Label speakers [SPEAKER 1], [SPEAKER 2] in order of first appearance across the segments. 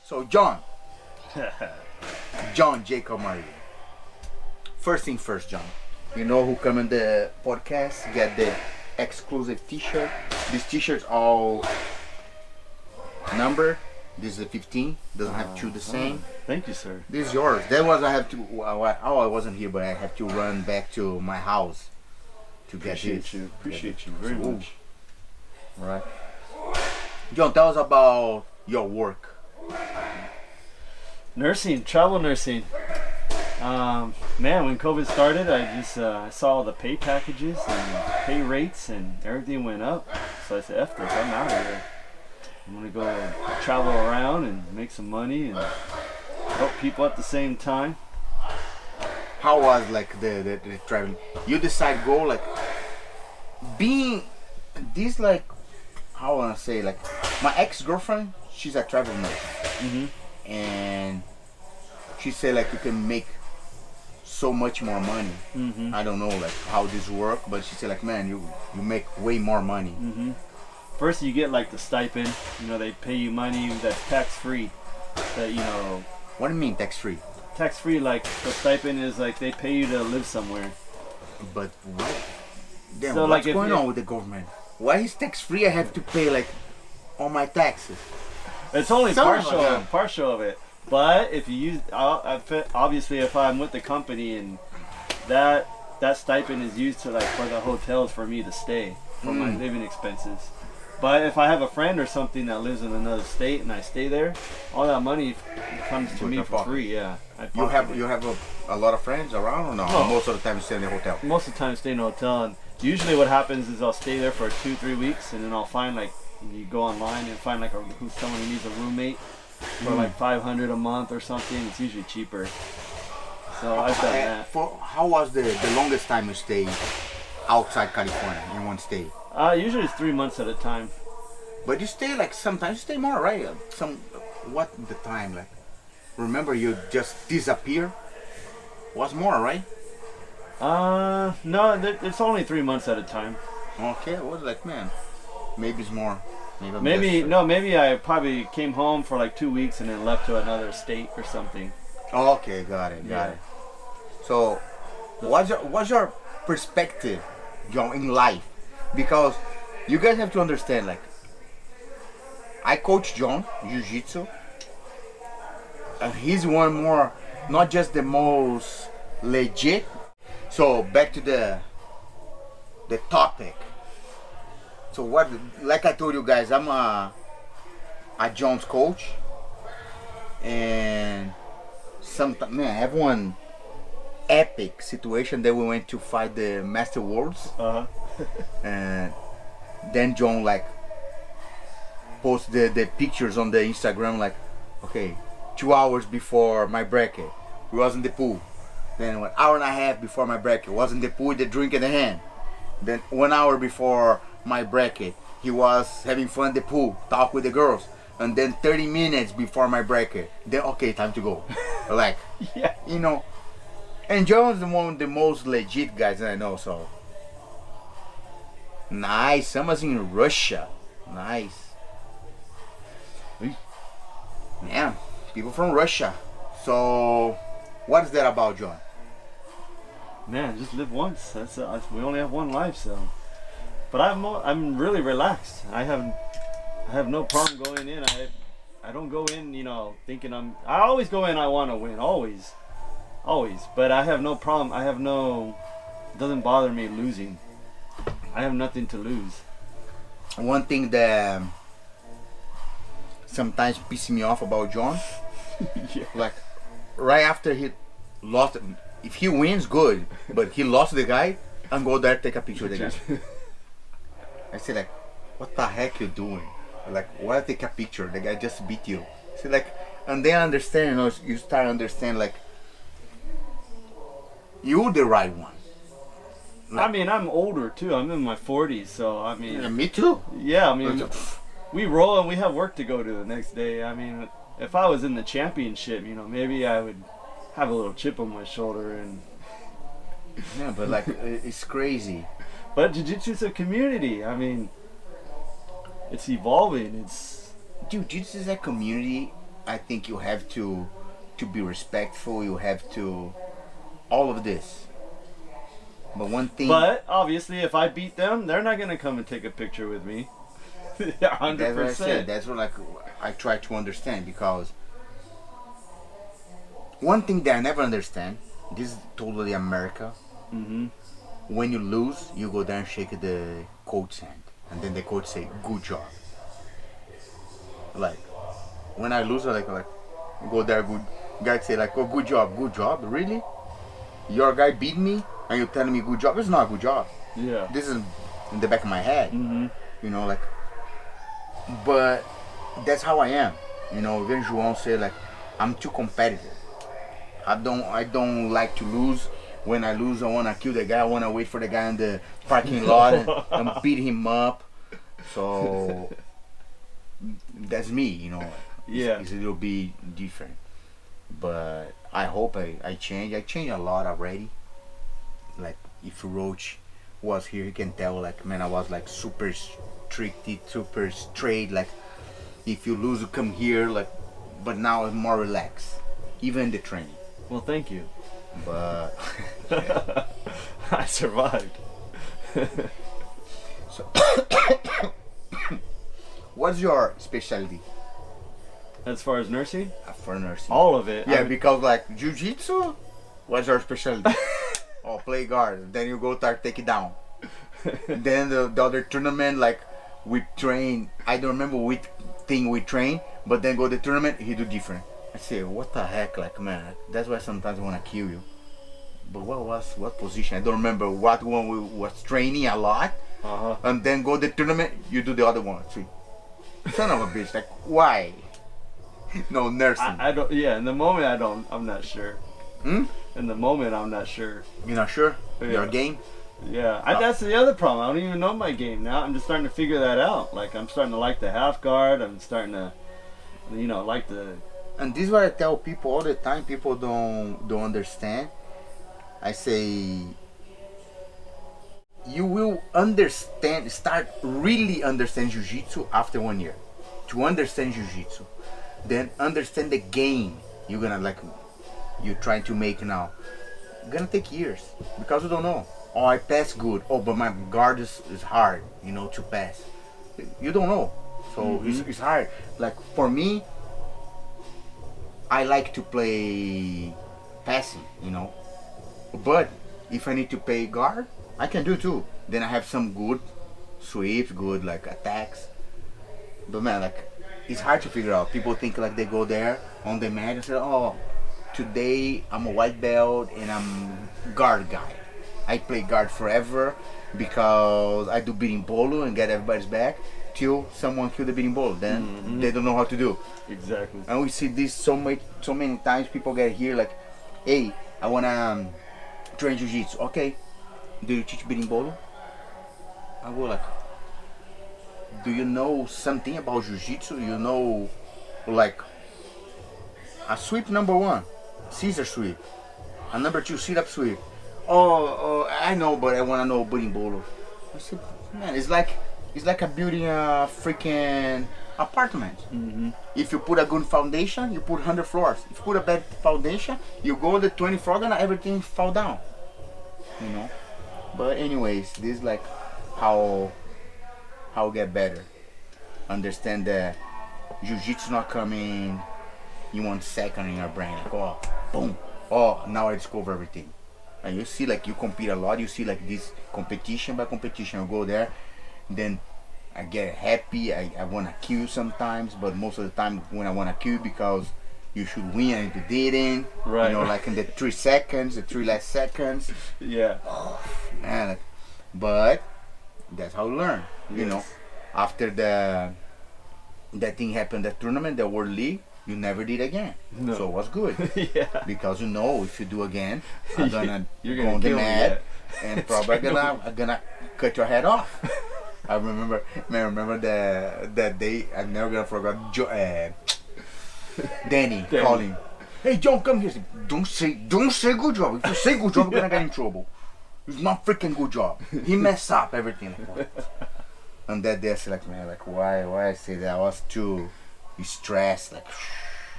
[SPEAKER 1] So John, John Jacob Maria. First thing first, John. You know who come in the podcast get the exclusive T-shirt. These T-shirts all numbered. This is a 15. Doesn't have two the same.
[SPEAKER 2] Thank you, sir.
[SPEAKER 1] This is yours. That was I have to. I wasn't here, but I have to run back to my house to get this.
[SPEAKER 2] Appreciate you very much.
[SPEAKER 1] All right. John, tell us about your work.
[SPEAKER 2] Nursing, travel nursing. Man, when COVID started, I saw the pay packages and pay rates and everything went up. So I said, F this, I'm out of here. I'm gonna go travel around and make some money and help people at the same time.
[SPEAKER 1] How was like the traveling? You decide go like being this like how I wanna say like my ex-girlfriend, she's a travel nurse, and she said like you can make so much more money. I don't know like how this work, but she said like man you make way more money.
[SPEAKER 2] First you get like the stipend, you know, they pay you money that's tax free. That you know.
[SPEAKER 1] What do you mean tax free?
[SPEAKER 2] Tax free, like the stipend is like they pay you to live somewhere.
[SPEAKER 1] But what? Damn,
[SPEAKER 2] So,
[SPEAKER 1] what's
[SPEAKER 2] like,
[SPEAKER 1] going on with the government? Why is tax free? I have to pay like all my taxes.
[SPEAKER 2] It's only
[SPEAKER 1] Some
[SPEAKER 2] partial of it. But if you use, obviously, if I'm with the company and that stipend is used to like for the hotels for me to stay for my living expenses. But if I have a friend or something that lives in another state and I stay there, all that money comes to me for free. Yeah.
[SPEAKER 1] You have a lot of friends around or no?
[SPEAKER 2] No.
[SPEAKER 1] Most of the time you stay in the hotel.
[SPEAKER 2] Most of the time I stay in a hotel, and usually what happens is I'll stay there for 2-3 weeks, and then I'll find like you go online and find like someone who needs a roommate for like $500 a month or something. It's usually cheaper. So I've done that.
[SPEAKER 1] How was the longest time you stayed outside California in one state?
[SPEAKER 2] Usually it's 3 months at a time.
[SPEAKER 1] But you stay like sometimes you stay more, right? What the time like? Remember you just disappear? Was more, right?
[SPEAKER 2] No, it's only 3 months at a time.
[SPEAKER 1] Okay, I was like, man, maybe it's more.
[SPEAKER 2] Maybe I probably came home for like 2 weeks and then left to another state or something.
[SPEAKER 1] Okay, got it. So, what's your perspective, John, in life? Because you guys have to understand, like, I coach John Jiu-Jitsu, and he's one more, not just the most legit. So back to the topic. So what? Like I told you guys, I'm a John's coach, and sometimes man, I have one epic situation that we went to fight the Master Worlds. And then John like post the pictures on the Instagram like, okay, 2 hours before my bracket, we was in the pool. Then 1 hour and a half before my bracket, was in the pool with the drink in the hand. Then 1 hour before my bracket, he was having fun in the pool, talk with the girls. And then 30 minutes before my bracket, then okay, time to go. Like,
[SPEAKER 2] Yeah.
[SPEAKER 1] you know. And John's one of the most legit guys that I know, so. Nice, someone's in Russia. Nice. Yeah, people from Russia. So, what is that about, John?
[SPEAKER 2] Man, just live once. We only have one life, so. But I'm really relaxed. I have no problem going in. I don't go in, you know, thinking I always go in. I want to win, always. But I have no problem. It doesn't bother me losing. I have nothing to lose.
[SPEAKER 1] One thing that sometimes pisses me off about John,
[SPEAKER 2] Yeah.
[SPEAKER 1] like right after he lost, if he wins, good. But he lost the guy, and go there take a picture with the guy. I say like, what the heck you doing? Like, why take a picture? The guy just beat you. See like, and then understand, you know, you start understand like, you the right one.
[SPEAKER 2] I mean, I'm older too. I'm in my 40s, so I mean.
[SPEAKER 1] Yeah, me too.
[SPEAKER 2] Yeah, I mean, we roll and we have work to go to the next day. I mean, if I was in the championship, you know, maybe I would have a little chip on my shoulder and.
[SPEAKER 1] Yeah, but like it's crazy.
[SPEAKER 2] But jiu-jitsu is a community. I mean, it's evolving.
[SPEAKER 1] Jiu-jitsu is a community, I think you have to be respectful. You have to all of this. But one thing.
[SPEAKER 2] But obviously, if I beat them, they're not gonna come and take a picture with me. 100%.
[SPEAKER 1] That's what I said. That's what like I try to understand, because one thing that I never understand. This is totally America. When you lose, you go there and shake the coach's hand, and then the coach say, "Good job." Like when I lose, I like go there, good guy say like, "Oh, good job, really? Your guy beat me, and you're telling me good job? It's not a good job."
[SPEAKER 2] Yeah.
[SPEAKER 1] This is in the back of my head, you know, like. But that's how I am, you know. Even João say like, I'm too competitive. I don't like to lose. When I lose, I wanna kill the guy. I wanna wait for the guy in the parking lot and beat him up. So that's me, you know.
[SPEAKER 2] Yeah.
[SPEAKER 1] It's a little bit different, but I hope I change. I changed a lot already. Like if Roach was here, he can tell. Like, man, I was like super strict, super straight. Like if you lose, you come here. Like, but now I'm more relaxed, even in the training.
[SPEAKER 2] Well, thank you.
[SPEAKER 1] But
[SPEAKER 2] I survived.
[SPEAKER 1] So, what's your specialty?
[SPEAKER 2] As far as nursing?
[SPEAKER 1] For nursing.
[SPEAKER 2] All of it.
[SPEAKER 1] Yeah, because like jiu-jitsu, what's your specialty? Oh, play guard. Then you go start take it down. Then the other tournament, like we train. I don't remember which thing we train, but then go to the tournament, he do different. I say, what the heck, like, man, that's why sometimes I want to kill you. But what position? I don't remember what one we was training a lot. And then go to the tournament, you do the other one. See, son of a bitch, like, why? No, nursing.
[SPEAKER 2] I don't, yeah, in the moment I'm not sure. In the moment I'm not sure.
[SPEAKER 1] You're not sure?
[SPEAKER 2] Yeah.
[SPEAKER 1] Your game?
[SPEAKER 2] Yeah, that's the other problem. I don't even know my game now. I'm just starting to figure that out. Like, I'm starting to like the half guard. I'm starting to, you know, like the...
[SPEAKER 1] And this is what I tell people all the time. People don't understand. I say, you will understand, start really understand jiu-jitsu after 1 year. To understand jiu-jitsu, then understand the game you're gonna like, you're trying to make now. It's gonna take years because you don't know. Oh, I pass good. Oh, but my guard is hard, you know, to pass. You don't know, so it's hard. Like for me, I like to play passing, you know. But if I need to play guard, I can do too. Then I have some good sweeps, good like attacks. But man, like it's hard to figure out. People think like they go there on the mat and say, "Oh, today I'm a white belt and I'm guard guy. I play guard forever because I do beating bolo and get everybody's back till someone kill the beating bolo. Then they don't know how to do."
[SPEAKER 2] Exactly.
[SPEAKER 1] And we see this so many times. People get here like, "Hey, I wanna train jiu-jitsu." Okay, do you teach beating bolo? I go like, do you know something about jiu-jitsu? You know, like a sweep number 1, Caesar sweep, and number 2, sit-up sweep. Oh, I know, but I wanna know beating bolo. I said, man, it's like a building a freaking apartment. If you put a good foundation, you put 100 floors. If you put a bad foundation, you go on the 20 floors and everything fall down. You know. But anyways, this is like how get better. Understand that jiu-jitsu not coming in 1 second in your brain. Like, oh, boom, oh, now I discover everything. And you see, like, you compete a lot. You see, like, this competition by competition. You go there, then I get happy. I want to kill you sometimes, but most of the time when I want to kill you because you should win and you didn't.
[SPEAKER 2] Right.
[SPEAKER 1] You know, like in the 3 seconds, the 3 last seconds.
[SPEAKER 2] Yeah.
[SPEAKER 1] Oh, man, like, but that's how you learn. You know, after that thing happened, that tournament, the World League, you never did again. No. So it was good. Yeah. Because you know, if you do again, I'm gonna go on the mat and probably gonna cut your head off. I remember that day. I'm never gonna forget. Danny calling, "Hey John, come here." Don't say good job. If you say good job, you're gonna get in trouble. It's not freaking good job. He messed up everything. Like that. And that day I said, like, man, like why I say that? I was too stressed. Like,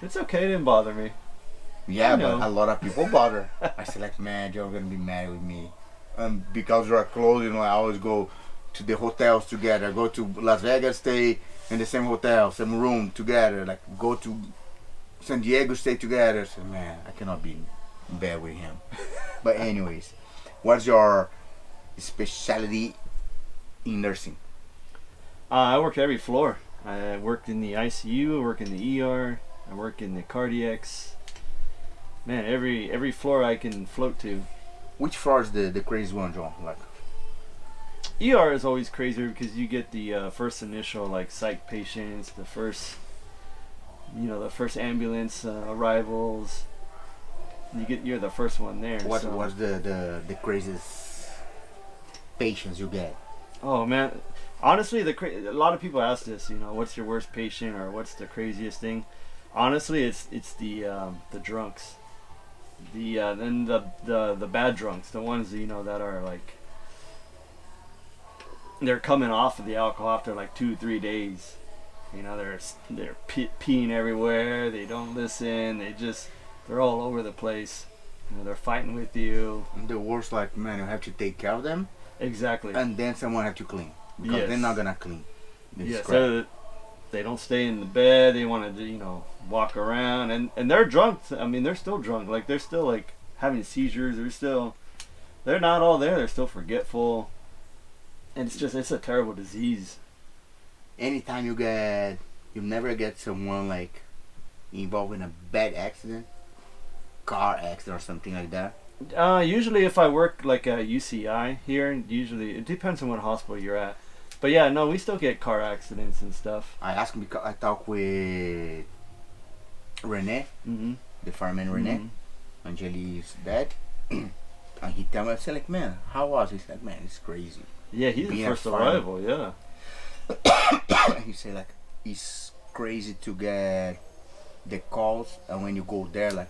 [SPEAKER 2] It's okay, it didn't bother me.
[SPEAKER 1] Yeah,
[SPEAKER 2] I
[SPEAKER 1] but
[SPEAKER 2] know.
[SPEAKER 1] a lot of people bother. I said like, man, you're gonna be mad with me. Because we're close, you know, I always go to the hotels together. Go to Las Vegas, stay in the same hotel, same room together. Like go to San Diego, stay together. I said, man, I cannot be bad with him. But anyways, what's your specialty in nursing?
[SPEAKER 2] I worked every floor. I worked in the ICU, I worked in the ER, I work in the cardiacs. Man, every floor I can float to.
[SPEAKER 1] Which floor is the crazy one, John? Like,
[SPEAKER 2] ER is always crazier because you get the first initial like psych patients, the first ambulance arrivals. You're the first one there.
[SPEAKER 1] what's
[SPEAKER 2] so.
[SPEAKER 1] the craziest patients you get?
[SPEAKER 2] Oh man, honestly, a lot of people ask this. You know, what's your worst patient or what's the craziest thing? Honestly, it's the drunks, and the bad drunks, the ones that are like they're coming off of the alcohol after like 2-3 days. You know, they're peeing everywhere. They don't listen. They're all over the place. You know, they're fighting with you.
[SPEAKER 1] The worst, like, man, you have to take care of them.
[SPEAKER 2] Exactly.
[SPEAKER 1] And then someone have to clean. Because they're not gonna clean.
[SPEAKER 2] Yeah, so they don't stay in the bed. They want to, walk around. And they're drunk. I mean, they're still drunk. Like, they're still, like, having seizures. They're not all there. They're still forgetful. And it's a terrible disease.
[SPEAKER 1] Anytime you never get someone, like, involved in a bad accident, car accident or something like that.
[SPEAKER 2] Usually if I work like a UCI here, usually it depends on what hospital you're at. But yeah, no, we still get car accidents and stuff.
[SPEAKER 1] I asked him because I talked with Rene, the fireman Rene, Angeli's dad, and he tell me, I said like, man, how was it? He's like, man, it's crazy.
[SPEAKER 2] Yeah, he's the first arrival, yeah.
[SPEAKER 1] He said like, it's crazy to get the calls, and when you go there, like,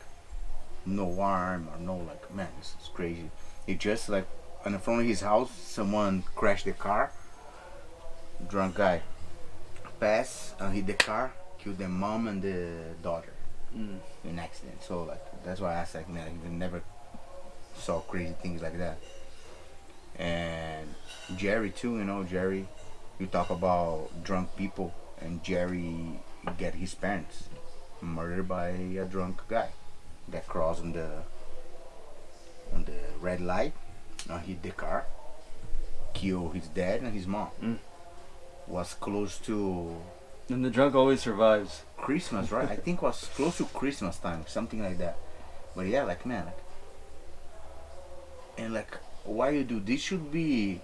[SPEAKER 1] no alarm or no, like, man, this is crazy. It just like in the front of his house, someone crashed the car. Drunk guy passed and hit the car, killed the mom and the daughter in an accident. So like that's why I asked, like, man, I even never saw crazy things like that. And Jerry too, Jerry, you talk about drunk people, and Jerry get his parents murdered by a drunk guy that crossed on the red light, hit the car, killed his dad and his mom. Was close to,
[SPEAKER 2] and the drunk always survives.
[SPEAKER 1] Christmas, right? I think was close to Christmas time, something like that. But yeah, like, man, like, and like, why you do this should be,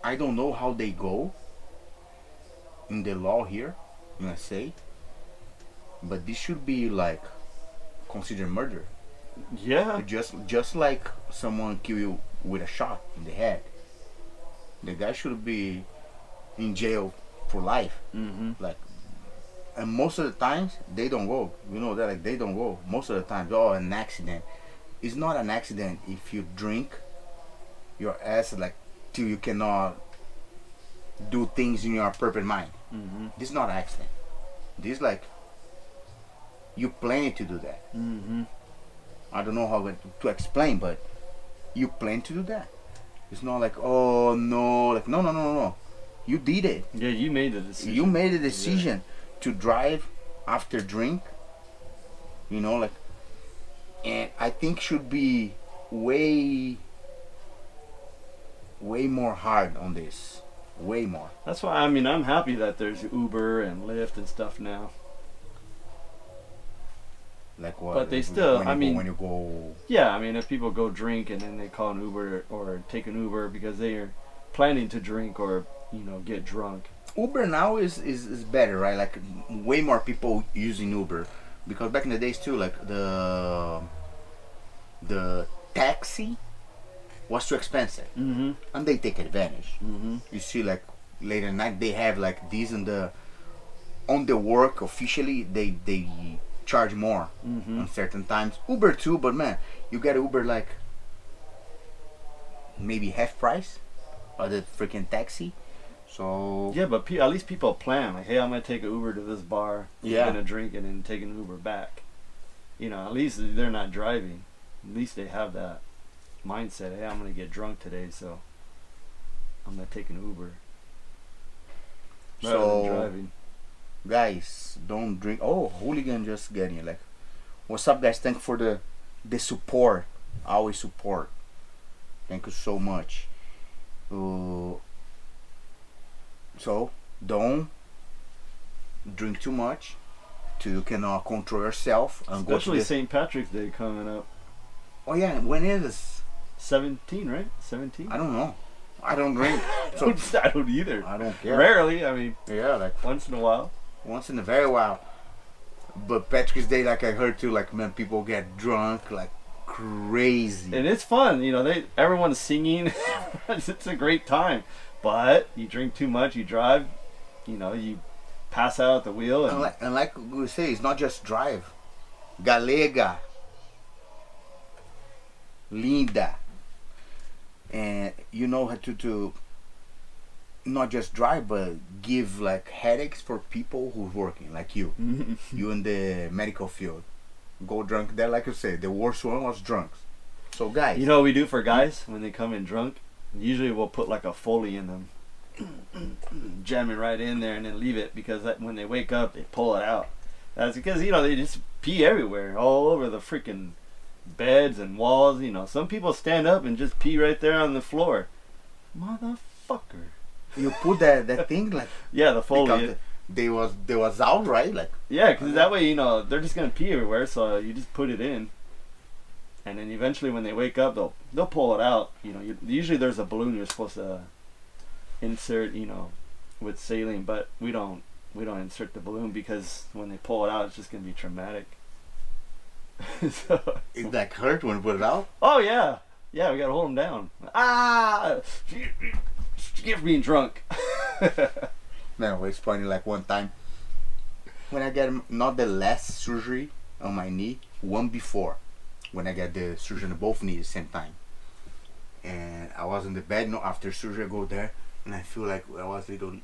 [SPEAKER 1] I don't know how they go in the law here in USA, but this should be like considered murder.
[SPEAKER 2] Yeah.
[SPEAKER 1] Just like someone kill you with a shot in the head, the guy should be in jail for life. Like, and most of the times they don't go. You know that, like, they don't go most of the times. Oh, an accident. It's not an accident if you drink your ass like till you cannot do things in your perfect mind. This is not an accident. This is like you planning to do that. I don't know how to explain, but you plan to do that. It's not like, oh no, like no. You did it.
[SPEAKER 2] Yeah, you made the decision.
[SPEAKER 1] You made a decision to drive after drink. Like, and I think should be way more hard on this. Way more.
[SPEAKER 2] That's why, I mean, I'm happy that there's Uber and Lyft and stuff now.
[SPEAKER 1] Like what?
[SPEAKER 2] But they still,
[SPEAKER 1] when you go.
[SPEAKER 2] Yeah, I mean, if people go drink and then they call an Uber or take an Uber because they are planning to drink or, get drunk.
[SPEAKER 1] Uber now is better, right? Like, way more people using Uber, because back in the days too, like the taxi was too expensive, and they take advantage. You see, like, late at night they have like these on the work officially they charge more on certain times. Uber too, but man, you get Uber like maybe half price of the freaking taxi. So
[SPEAKER 2] yeah, but at least people plan. Like, hey, I'm gonna take an Uber to this bar.
[SPEAKER 1] Yeah.
[SPEAKER 2] I'm gonna drink and then take an Uber back. You know, at least they're not driving. At least they have that mindset. Hey, I'm gonna get drunk today, so I'm gonna take an Uber. Rather than driving.
[SPEAKER 1] Guys, don't drink. Oh, hooligan just getting like, what's up, guys? Thank you for the support. Always support. Thank you so much. So don't drink too much. You cannot control yourself. And
[SPEAKER 2] Especially
[SPEAKER 1] go to
[SPEAKER 2] St. Patrick's Day coming up.
[SPEAKER 1] Oh yeah, when is
[SPEAKER 2] 17, right? 17?
[SPEAKER 1] I don't know. I don't drink. So
[SPEAKER 2] I don't either.
[SPEAKER 1] I don't care.
[SPEAKER 2] Rarely, I mean.
[SPEAKER 1] Yeah, like
[SPEAKER 2] once in a while.
[SPEAKER 1] Once in a very while. But Patrick's Day, like I heard too, like man, people get drunk like crazy.
[SPEAKER 2] And it's fun, you know. Everyone's singing. It's a great time. But you drink too much, you drive, you know, you pass out at the wheel.
[SPEAKER 1] And like we say, it's not just drive. Galega. Linda. And you know how to not just drive, but give like headaches for people who's working, like you. You in the medical field. Go drunk there, like you said, the worst one was drunks. So guys,
[SPEAKER 2] you know what we do for guys when they come in drunk? Usually we'll put like a Foley in them. Jam it right in there and then leave it, because when they wake up they pull it out. That's because, you know, they just pee everywhere, all over the freaking beds and walls. You know, some people stand up and just pee right there on the floor. Motherfucker.
[SPEAKER 1] You put that thing like
[SPEAKER 2] yeah, the Foley.
[SPEAKER 1] They was out, right? Like
[SPEAKER 2] yeah, because that way, you know, they're just gonna pee everywhere. So you just put it in, and then eventually when they wake up, they'll pull it out. You know, usually there's a balloon you're supposed to insert, you know, with saline, but we don't insert the balloon, because when they pull it out, it's just gonna be traumatic. So,
[SPEAKER 1] it like hurt when you put it out?
[SPEAKER 2] Oh yeah, we gotta hold them down. Skip being drunk.
[SPEAKER 1] No, it's funny. Like one time when I get not the last surgery on my knee, one before, when I get the surgery on both knees at the same time, and I was in the bed. No, after surgery I go there and I feel like I was a little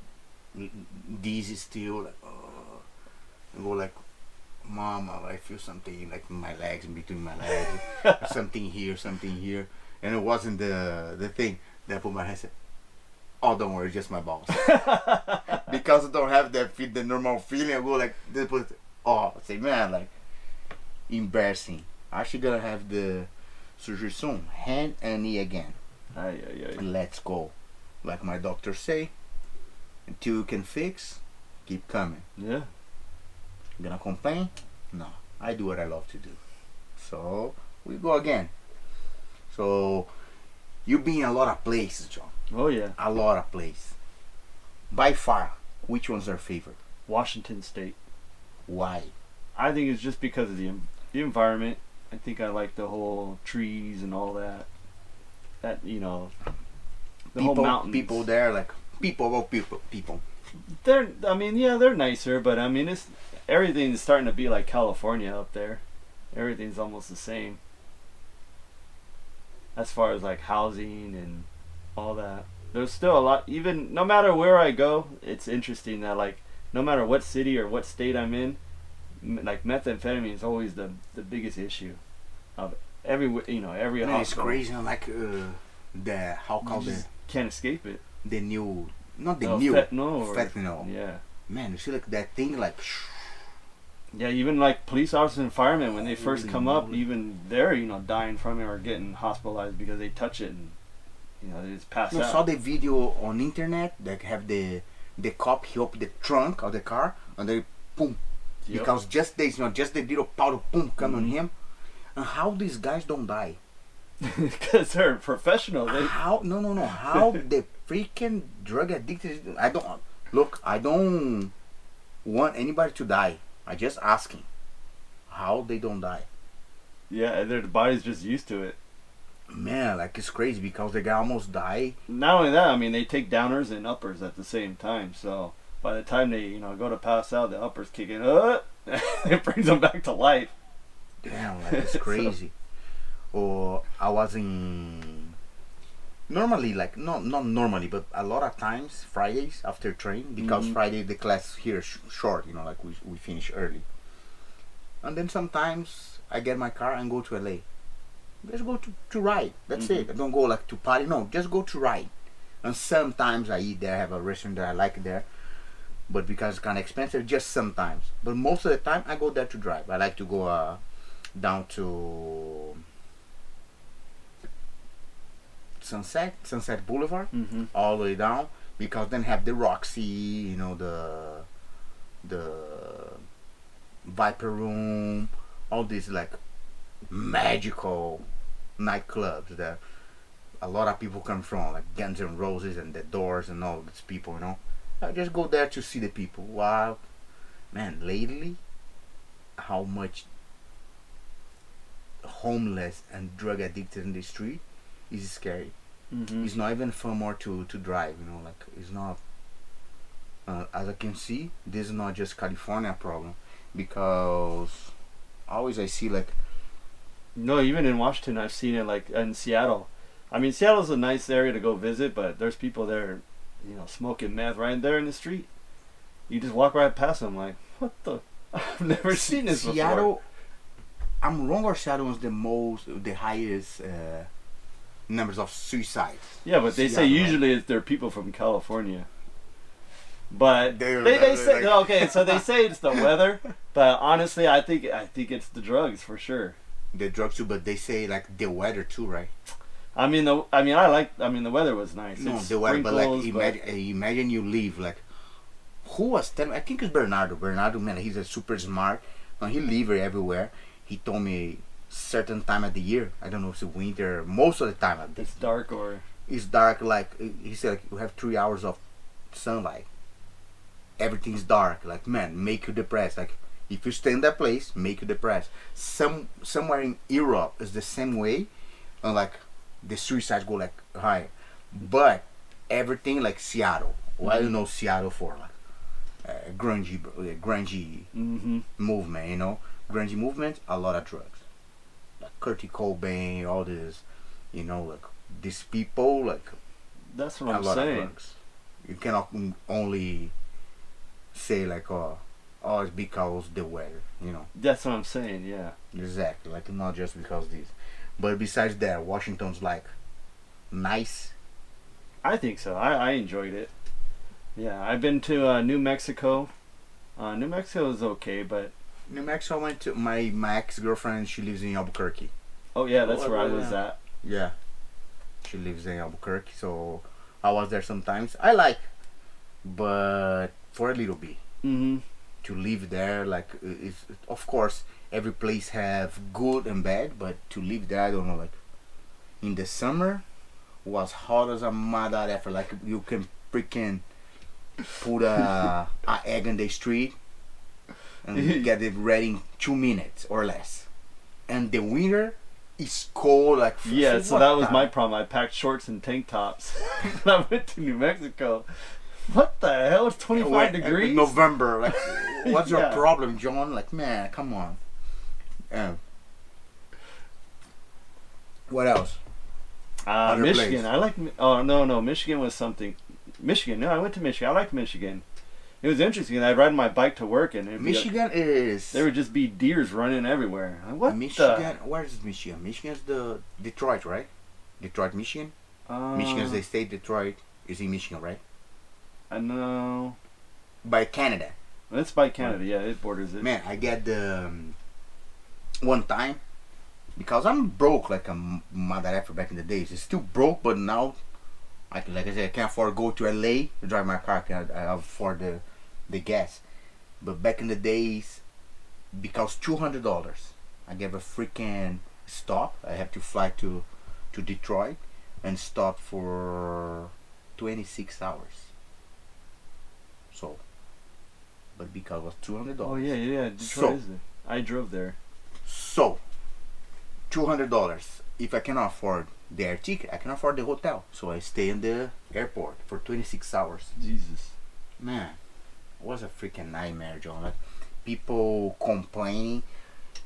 [SPEAKER 1] dizzy still. Like I go like, Mom, I feel something like in my legs, in between my legs, something here, and it wasn't the thing. Then I put my hand and said, oh, don't worry, just my balls. Because I don't have the normal feeling. I go like this. Oh, I say, man, like embarrassing. Actually gonna have the surgery soon. Hand and knee again. Let's go. Like my doctor say, until you can fix, keep coming.
[SPEAKER 2] Yeah.
[SPEAKER 1] Gonna complain? No. I do what I love to do. So we go again. So you been in a lot of places, John.
[SPEAKER 2] Oh yeah.
[SPEAKER 1] A lot of places. By far, which one's our favorite?
[SPEAKER 2] Washington State.
[SPEAKER 1] Why?
[SPEAKER 2] I think it's just because of the environment. I think I like the whole trees and all that. That, you know, the whole mountains.
[SPEAKER 1] People there, like people.
[SPEAKER 2] They're nicer, but I mean, everything's starting to be like California up there. Everything's almost the same. As far as like housing and all that. There's still a lot, even no matter where I go, it's interesting that like no matter what city or what state I'm in, like methamphetamine is always the biggest issue of every hospital.
[SPEAKER 1] It's crazy, like
[SPEAKER 2] can't escape it.
[SPEAKER 1] The new, not the fentanyl.
[SPEAKER 2] Yeah.
[SPEAKER 1] Man, you see like that thing like.
[SPEAKER 2] Yeah, even like police officers and firemen, when they first come up, even they're dying from it or getting hospitalized because they touch it and they just pass out.
[SPEAKER 1] I saw the video on internet that have the cop, he opened the trunk of the car and they boom. Yep. Because just the little powder boom come on him. And how these guys don't die?
[SPEAKER 2] Because they're professional.
[SPEAKER 1] How how the freaking drug addicted? I don't want anybody to die. I just asking how they don't die.
[SPEAKER 2] Yeah, their body's just used to it.
[SPEAKER 1] Man, like it's crazy because the guy almost died.
[SPEAKER 2] Not only that, I mean they take downers and uppers at the same time. So by the time they go to pass out, the uppers kick in. It brings them back to life.
[SPEAKER 1] Damn, like it's crazy. Or I was in normally, like not normally, but a lot of times Fridays after train, because Friday the class here short, you know, like we finish early. And then sometimes I get my car and go to LA. Just go to ride. That's it. I don't go like to party. No, just go to ride. And sometimes I eat there. I have a restaurant that I like there, but because it's kind of expensive, just sometimes. But most of the time I go there to drive. I like to go down to Sunset Boulevard, all the way down, because then have the Roxy, you know, the Viper Room, all these like magical nightclubs that a lot of people come from, like Guns N' Roses and the Doors and all these people, you know. I just go there to see the people. Wow, man, lately, how much homeless and drug addicted in the street is scary. It's not even fun more to drive, you know, like it's not, as I can see, this is not just California problem, because always I see like,
[SPEAKER 2] no, even in Washington I've seen it, like in Seattle. I mean, Seattle's a nice area to go visit, but there's people there, you know, smoking meth right there in the street. You just walk right past them like, what the, I've never seen this
[SPEAKER 1] Seattle
[SPEAKER 2] before.
[SPEAKER 1] I'm wrong, or Seattle is the highest numbers of suicides.
[SPEAKER 2] Yeah, but they say
[SPEAKER 1] Seattle,
[SPEAKER 2] usually they're people from California. But they say,
[SPEAKER 1] like,
[SPEAKER 2] okay, so they say it's the weather, but honestly, I think it's the drugs for sure.
[SPEAKER 1] the drugs too, but they say like the weather too, right?
[SPEAKER 2] I mean the weather was nice.
[SPEAKER 1] No,
[SPEAKER 2] It's
[SPEAKER 1] the weather, but like
[SPEAKER 2] sprinkles,
[SPEAKER 1] imagine you leave like, who was telling? I think it's Bernardo. Bernardo, man, he's a super smart. He live everywhere. He told me certain time of the year. I don't know if it's winter. Most of the time of the
[SPEAKER 2] it's dark or
[SPEAKER 1] it's dark. Like he said, like, you have 3 hours of sunlight. Everything's dark. Like, man, make you depressed. Like, if you stay in that place, make you depressed. Somewhere in Europe is the same way, and like the suicides go like higher. But everything like Seattle. Why do you know Seattle for? Like grungy movement, you know, grungy movement. A lot of drugs, like Kurt Cobain, all this, you know, like these people, like
[SPEAKER 2] that's what
[SPEAKER 1] a
[SPEAKER 2] I'm
[SPEAKER 1] lot
[SPEAKER 2] saying.
[SPEAKER 1] of drugs. You cannot only say like, oh, it's because the weather, you know.
[SPEAKER 2] That's what I'm saying. Yeah.
[SPEAKER 1] Exactly, like not just because this. But besides that, Washington's like nice.
[SPEAKER 2] I think so. I enjoyed it. Yeah, I've been to New Mexico. New Mexico is okay, but
[SPEAKER 1] New Mexico, I went to my ex-girlfriend. She lives in Albuquerque.
[SPEAKER 2] oh yeah, that's where I was at.
[SPEAKER 1] Yeah, she lives in Albuquerque, so I was there sometimes. I like, but for a little bit. To live there, like, it's, of course every place have good and bad, but to live there, I don't know, like in the summer was hot as a mother effer. Like you can freaking put a egg in the street and get it ready in 2 minutes or less. And the winter is cold, like
[SPEAKER 2] yeah. So that was my problem. I packed shorts and tank tops when I went to New Mexico. What the hell? It's 25 degrees.
[SPEAKER 1] November. Like, what's your
[SPEAKER 2] Yeah.
[SPEAKER 1] problem, John? Like, man, come on. What else? Other
[SPEAKER 2] Michigan.
[SPEAKER 1] place.
[SPEAKER 2] I like. Oh no, Michigan was something. Michigan. No, I went to Michigan. I liked Michigan. It was interesting. I'd ride my bike to work, and it'd be
[SPEAKER 1] Michigan is.
[SPEAKER 2] there would just be deers running everywhere. What
[SPEAKER 1] Michigan? Where is Michigan? Michigan's the Detroit, right? Detroit, Michigan. Michigan's the state. Detroit is in Michigan, right?
[SPEAKER 2] I know.
[SPEAKER 1] By Canada.
[SPEAKER 2] It's by Canada. Yeah, it borders it.
[SPEAKER 1] Man, I get the one time because I'm broke like a mother effer back in the days. It's still broke, but now like I said, I can't afford to go to LA to drive my car. I afford the gas. But back in the days, because $200, I gave a freaking stop. I have to fly to Detroit and stop for 26 hours. So, but because it was $200.
[SPEAKER 2] Oh yeah. Detroit
[SPEAKER 1] So-
[SPEAKER 2] is it? I drove there.
[SPEAKER 1] So, $200. If I cannot afford the air ticket, I can afford the hotel. So I stay in the airport for 26 hours.
[SPEAKER 2] Jesus.
[SPEAKER 1] Man, it was a freaking nightmare, John. Like, people complaining.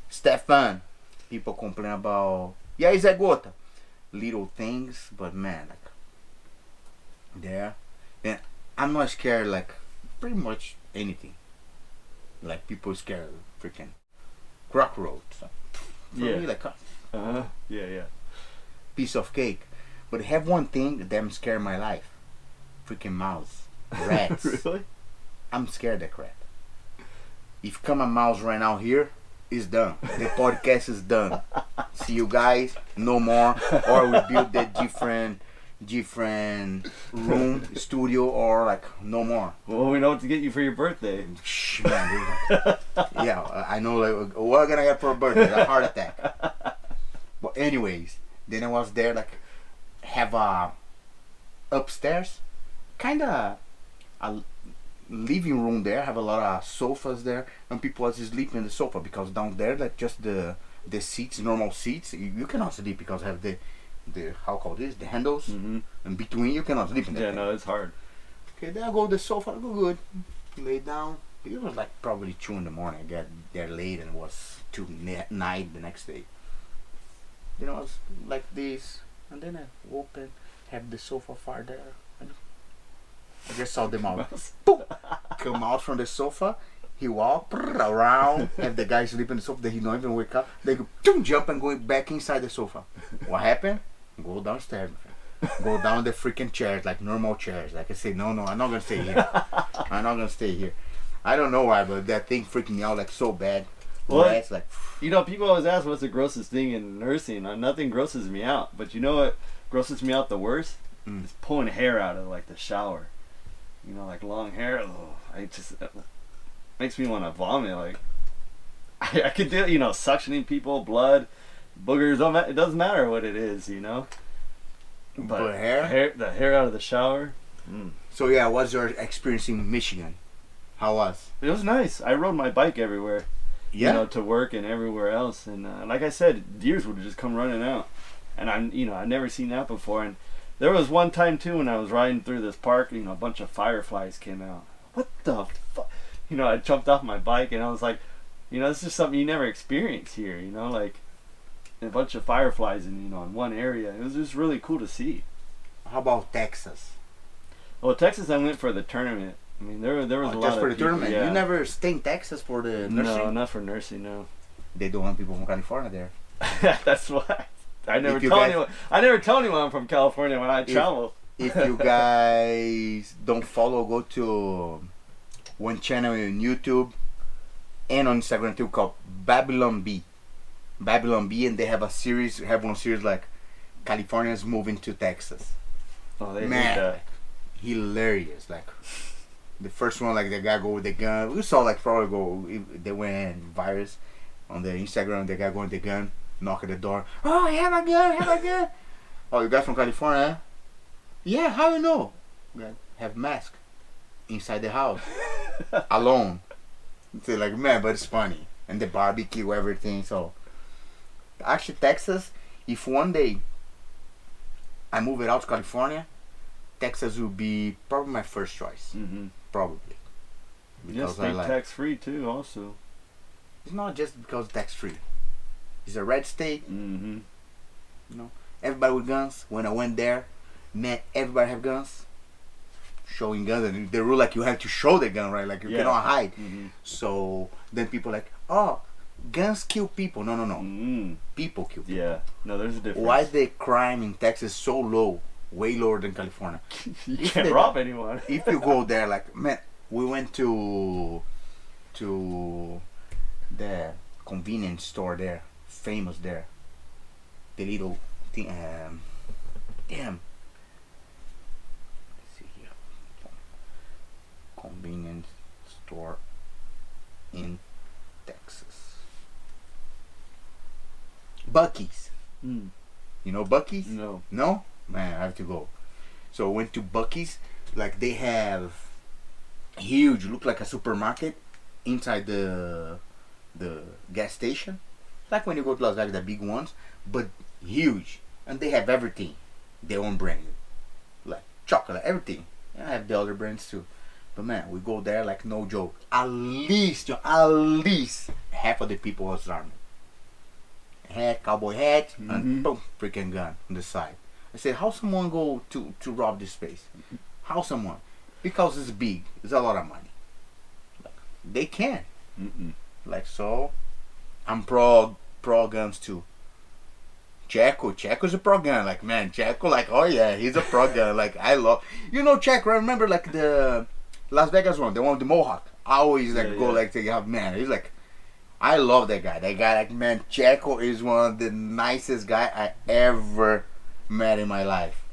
[SPEAKER 1] Stefan, people complain about, yeah, it's a gota. Little things, but man, like, there. And I'm not scared like pretty much anything. Like people scared of freaking cockroach. So for me, like
[SPEAKER 2] yeah.
[SPEAKER 1] piece of cake. But have one thing that I'm scared of my life. Freaking mouse. Rats.
[SPEAKER 2] Really?
[SPEAKER 1] I'm scared of crap. If come a mouse right now here, it's done. The podcast is done. See you guys, no more. Or we build a different room, studio, or like no more.
[SPEAKER 2] Well, we know what to get you for your birthday.
[SPEAKER 1] Shh, man. Yeah, I know. Like, what gonna get for a birthday? A heart attack. But anyways, then I was there like have a upstairs, kinda a living room there. Have a lot of sofas there, and people was sleeping in the sofa because down there like just the seats, normal seats. You cannot sleep because have the how called this the handles in between. You cannot sleep in that.
[SPEAKER 2] Yeah,
[SPEAKER 1] thing.
[SPEAKER 2] No, it's hard.
[SPEAKER 1] Okay, then I go to the sofa. I go good, lay down. It was like probably 2 in the morning. I got there late and it was 2 night the next day. Then I was like this, and then I open, have the sofa far there. And I just saw them out. Boom! Come out from the sofa. He walk around, have the guy sleeping on the sofa. Then he don't even wake up. They go jump and go back inside the sofa. What happened? Go downstairs. Go down the freaking chairs, like normal chairs. Like I say, no, I'm not gonna stay here. I'm not gonna stay here. I don't know why, but that thing freaked me out like so bad.
[SPEAKER 2] Well,
[SPEAKER 1] Rats, like
[SPEAKER 2] you know, people always ask what's the grossest thing in nursing. Nothing grosses me out, but you know what grosses me out the worst? Is pulling hair out of like the shower. You know, like long hair. I just makes me want to vomit. Like I could do, you know, suctioning people, blood, boogers. It doesn't matter what it is, you know.
[SPEAKER 1] But hair,
[SPEAKER 2] the hair out of the shower.
[SPEAKER 1] So yeah, what's your experience in Michigan? How was?
[SPEAKER 2] It was nice. I rode my bike everywhere.
[SPEAKER 1] Yeah.
[SPEAKER 2] You know, to work and everywhere else. And like I said, deers would just come running out. And I've never seen that before. And there was one time too when I was riding through this park, you know, a bunch of fireflies came out. What the fuck? You know, I jumped off my bike and I was like, you know, this is something you never experience here, you know, like a bunch of fireflies in, you know, in one area. It was just really cool to see.
[SPEAKER 1] How about Texas?
[SPEAKER 2] Well, Texas, I went for the tournament. I mean, there was a lot
[SPEAKER 1] just
[SPEAKER 2] of
[SPEAKER 1] for the
[SPEAKER 2] people,
[SPEAKER 1] tournament.
[SPEAKER 2] yeah.
[SPEAKER 1] You never stay in Texas for the nursing?
[SPEAKER 2] No, not for nursing, no.
[SPEAKER 1] They don't want people from California there.
[SPEAKER 2] That's why I never tell anyone I'm from California when I travel.
[SPEAKER 1] If you guys don't follow, go to one channel on YouTube and on Instagram too called Babylon B. Babylon B, and they have one series like Californians moving to Texas.
[SPEAKER 2] Oh, they hate
[SPEAKER 1] Man,
[SPEAKER 2] that.
[SPEAKER 1] Hilarious. Like the first one, like the guy go with the gun. We saw like they went virus on the Instagram. The guy going with the gun, knock at the door. Oh, I have a gun. Oh, you guys from California? Huh? Yeah, how you know? Have mask inside the house alone. So like, man, but it's funny, and the barbecue, everything. So actually, Texas. If one day I move it out to California, Texas will be probably my first choice. Probably.
[SPEAKER 2] Because I like tax free too. Also,
[SPEAKER 1] it's not just because tax free. It's a red state. You know, everybody with guns. When I went there, man, everybody have guns. Showing guns, and the rule like you have to show the gun, right? Like you cannot hide. So then people like, oh, guns kill people. No. People kill people.
[SPEAKER 2] Yeah, no, there's a difference.
[SPEAKER 1] Why the crime in Texas so low? Way lower than California.
[SPEAKER 2] You can't rob anyone.
[SPEAKER 1] If you go there, like, man, we went to the convenience store there, famous there. The little thing, damn. Let's see here. Convenience store in Texas. Buc-ee's. You know Buc-ee's?
[SPEAKER 2] No.
[SPEAKER 1] No? Man, I have to go. So I went to Buc-ee's. Like they have huge, look like a supermarket inside the gas station. Like when you go to Las Vegas, the big ones, but huge. And they have everything. Their own brand. Like chocolate, everything. And I have the other brands too. But man, we go there like no joke. At least half of the people was armed. Hat, cowboy hat, and boom, freaking gun on the side. I said, how someone go to rob this place? How someone? Because it's big. It's a lot of money. Like, they can. Like, so, I'm pro guns too. Checo's a pro gun. Like, man, Checo, like, oh yeah, he's a pro gun. Like, I love, Checo. I remember like the Las Vegas one, the one with the Mohawk. I always like go like to have, man. He's like, I love that guy. That guy, like, man, Checo is one of the nicest guy I ever met in my life.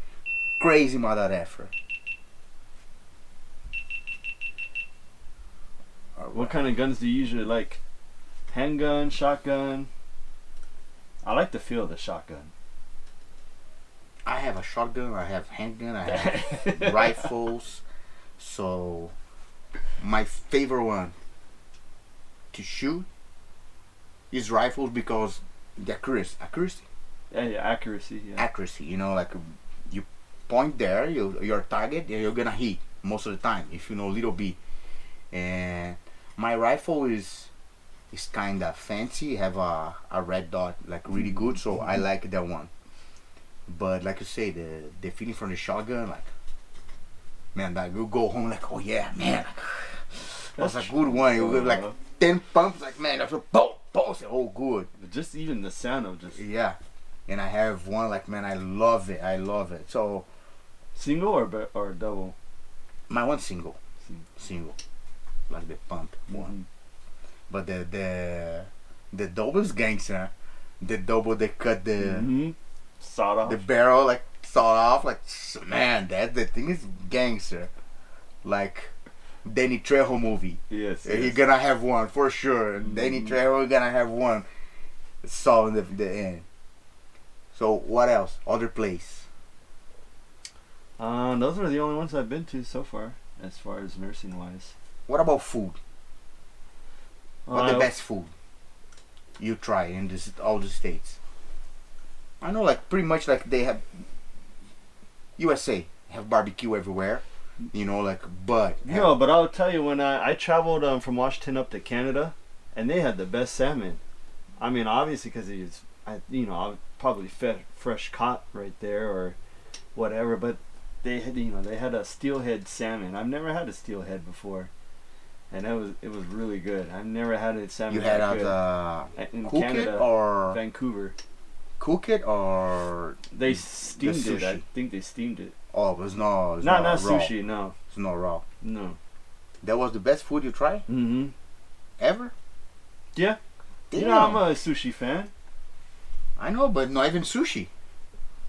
[SPEAKER 1] Crazy mother effer.
[SPEAKER 2] What kind of guns do you usually like? Handgun, shotgun? I like the feel of the shotgun.
[SPEAKER 1] I have a shotgun, I have handgun, I have rifles. So my favorite one to shoot is rifles because the accuracy.
[SPEAKER 2] Yeah, accuracy. Yeah.
[SPEAKER 1] Accuracy, like you point there, your target, you're gonna hit most of the time if you know little bit. And my rifle is kind of fancy, have a red dot, like really good, so I like that one. But like you say, the feeling from the shotgun, like, man, that you go home like, oh yeah, man, that's a good one. You get like 10 pumps, like, man, that's a boom, boom, oh good.
[SPEAKER 2] Just even the sound of just,
[SPEAKER 1] yeah. And I have one, like, man, I love it. So
[SPEAKER 2] single or double?
[SPEAKER 1] My one's single, like the pump one. But the double is gangster. The double, they cut the
[SPEAKER 2] sawed off,
[SPEAKER 1] the barrel, like sawed off, like, man, the thing is gangster. Like Danny Trejo movie.
[SPEAKER 2] Yes.
[SPEAKER 1] You're gonna have one for sure. Danny Trejo gonna have one. Saw in the end. So what else? Other place?
[SPEAKER 2] Those are the only ones I've been to so far, as far as nursing wise.
[SPEAKER 1] What about food? What's the best food you try in all the states? I know, like, pretty much like they have USA have barbecue everywhere, like, but
[SPEAKER 2] no, but I'll tell you, when I traveled from Washington up to Canada, and they had the best salmon. I mean, obviously because I probably fresh caught right there or whatever, but they had a steelhead salmon. I've never had a steelhead before. And it was really good. I've never had a salmon.
[SPEAKER 1] You had
[SPEAKER 2] in
[SPEAKER 1] cook
[SPEAKER 2] Canada,
[SPEAKER 1] it or
[SPEAKER 2] Vancouver.
[SPEAKER 1] Cook it or
[SPEAKER 2] they steamed it. I think they steamed it.
[SPEAKER 1] Oh, it was not
[SPEAKER 2] raw.
[SPEAKER 1] sushi.
[SPEAKER 2] No,
[SPEAKER 1] it's not raw.
[SPEAKER 2] No.
[SPEAKER 1] That was the best food you tried? Ever?
[SPEAKER 2] Yeah.
[SPEAKER 1] Damn.
[SPEAKER 2] I'm a sushi fan.
[SPEAKER 1] I know, but not even sushi.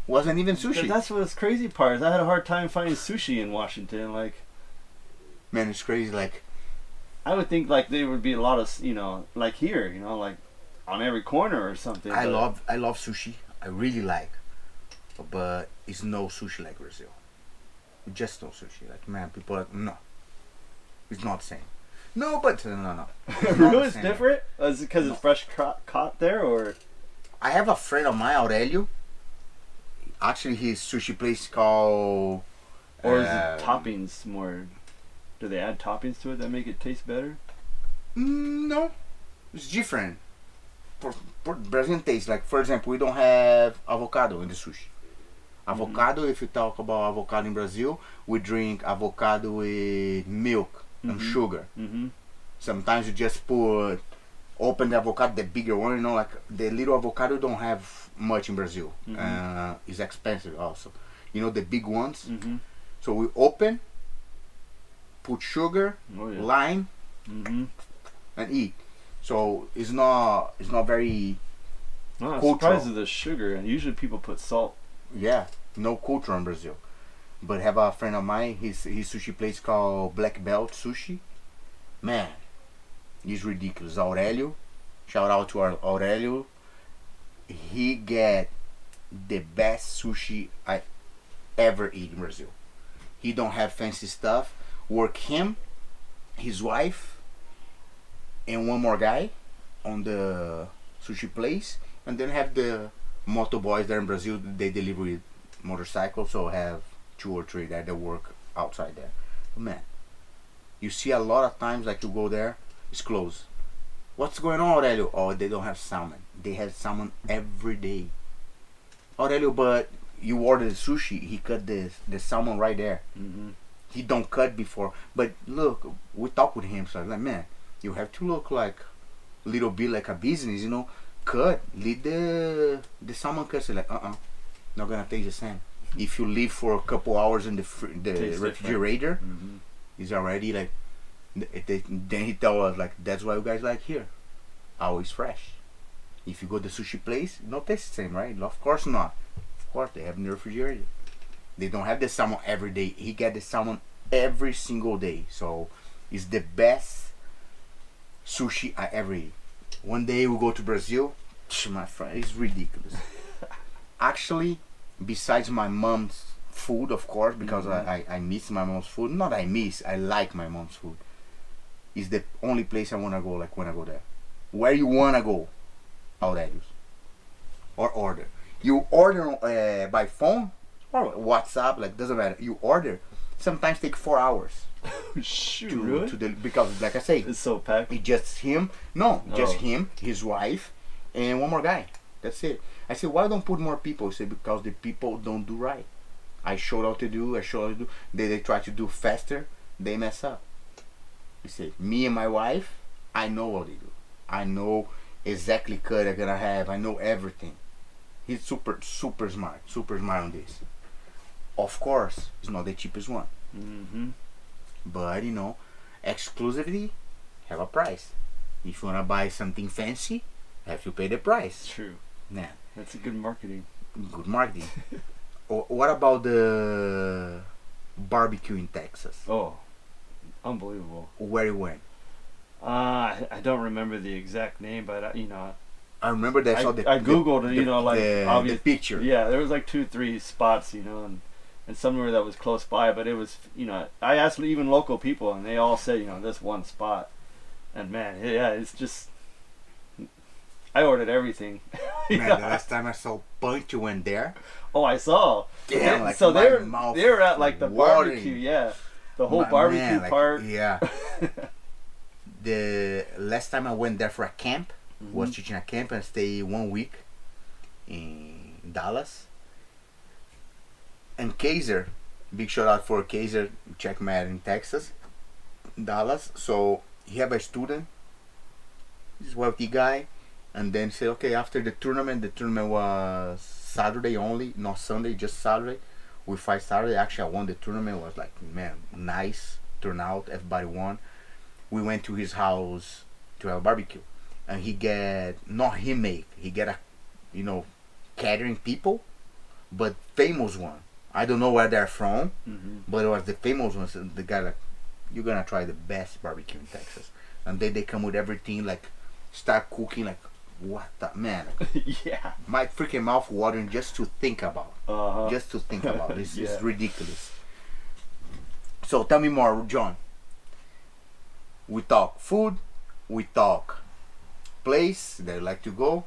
[SPEAKER 1] Wasn't even sushi.
[SPEAKER 2] But that's what's crazy part is I had a hard time finding sushi in Washington. Like,
[SPEAKER 1] man, it's crazy. Like,
[SPEAKER 2] I would think like there would be a lot of like here, like on every corner or something.
[SPEAKER 1] I love sushi. I really like, but it's no sushi like Brazil. Just no sushi. Like, man, people are like, no, it's not the same. No, but no.
[SPEAKER 2] Really, it's different. Is it because it's fresh caught there, or?
[SPEAKER 1] I have a friend of mine, Aurelio. Actually, his sushi place called.
[SPEAKER 2] Or is it toppings more? Do they add toppings to it that make it taste better?
[SPEAKER 1] No, it's different. For Brazilian taste, like, for example, we don't have avocado in the sushi. Avocado, if you talk about avocado in Brazil, we drink avocado with milk and sugar. Sometimes you just open the avocado, the bigger one, like the little avocado don't have much in Brazil. It's expensive also. The big ones. So we open, put sugar, lime, and eat. So it's not very.
[SPEAKER 2] No, I'm surprised at the sugar, and usually people put salt.
[SPEAKER 1] Yeah, no culture in Brazil. But have a friend of mine, his sushi place called Black Belt Sushi. Man, he's ridiculous. Aurelio, shout out to Aurelio. He get the best sushi I ever eat in Brazil. He don't have fancy stuff. Work him, his wife, and one more guy on the sushi place, and then have the moto boys there in Brazil. They deliver with motorcycles, so have 2 or 3 that work outside there. But man, you see a lot of times, like, you go there, it's closed. What's going on, Aurelio? Oh, they don't have salmon. They have salmon every day. Aurelio, but you order the sushi, he cut the salmon right there. He don't cut before. But look, we talk with him, so I'm like, man, you have to look like a little bit like a business, you know. Cut, leave the salmon cut. So like, not gonna taste the same. If you leave for a couple hours in the refrigerator, it's already like. Then he tell us like, that's why you guys like here, always fresh. If you go to the sushi place, no taste the same, right? Of course not. Of course they have in the refrigerator. They don't have the salmon every day. He get the salmon every single day. So it's the best sushi I ever eat. One day we go to Brazil, my friend, it's ridiculous. Actually, besides my mom's food, of course, because I miss my mom's food. Not I miss, I like my mom's food. It's the only place I want to go, like when I go there. Where you want to go, Aurelius? Or order. You order by phone or WhatsApp, like doesn't matter. You order. Sometimes take 4 hours.
[SPEAKER 2] Shoot, really?
[SPEAKER 1] Because like I say,
[SPEAKER 2] it's so packed.
[SPEAKER 1] It's just him. No, just him, his wife, and one more guy. That's it. I said, why don't put more people? He said, because the people don't do right. I showed how to do. They try to do faster. They mess up. He said, me and my wife, I know what they do. I know exactly cut I'm gonna have. I know everything. He's super smart on this. Of course, it's not the cheapest one. But you know, exclusively have a price. If you wanna buy something fancy, have to pay the price.
[SPEAKER 2] True.
[SPEAKER 1] Nah.
[SPEAKER 2] That's a good marketing.
[SPEAKER 1] Good marketing. What about the barbecue in Texas?
[SPEAKER 2] Oh, unbelievable.
[SPEAKER 1] Where you went?
[SPEAKER 2] I don't remember the exact name, but you know.
[SPEAKER 1] I remember that.
[SPEAKER 2] I googled, you know, like
[SPEAKER 1] the picture.
[SPEAKER 2] Yeah, there was like 2-3 spots, you know, and somewhere that was close by, but it was, you know, I asked even local people, and they all said, you know, this one spot, and man, yeah, it's just. I ordered everything.
[SPEAKER 1] Man, the last time I saw Punch, you went there.
[SPEAKER 2] Oh, I saw.
[SPEAKER 1] Damn, like
[SPEAKER 2] so they're at like the barbecue, yeah, the whole barbecue part.
[SPEAKER 1] Yeah. The last time I went there for a camp, was teaching a camp and stay 1 week in Dallas. And Kaiser, big shout out for Kaiser, check me out in Texas, Dallas. So he have a student, this wealthy guy, and then say, okay, after the tournament was Saturday only, not Sunday, just Saturday. We fight Saturday. Actually, I won the tournament. It was like, man, nice turnout. Everybody won. We went to his house to have a barbecue, and he get he get a, you know, catering people, but famous one. I don't know where they're from, but it was the famous ones. The guy like, you're gonna try the best barbecue in Texas, and then they come with everything, like start cooking, like what the man.
[SPEAKER 2] Yeah,
[SPEAKER 1] my freaking mouth watering just to think about. Just to think about this. Yeah. It's ridiculous. So tell me more, John. We talk food, we talk place that you like to go.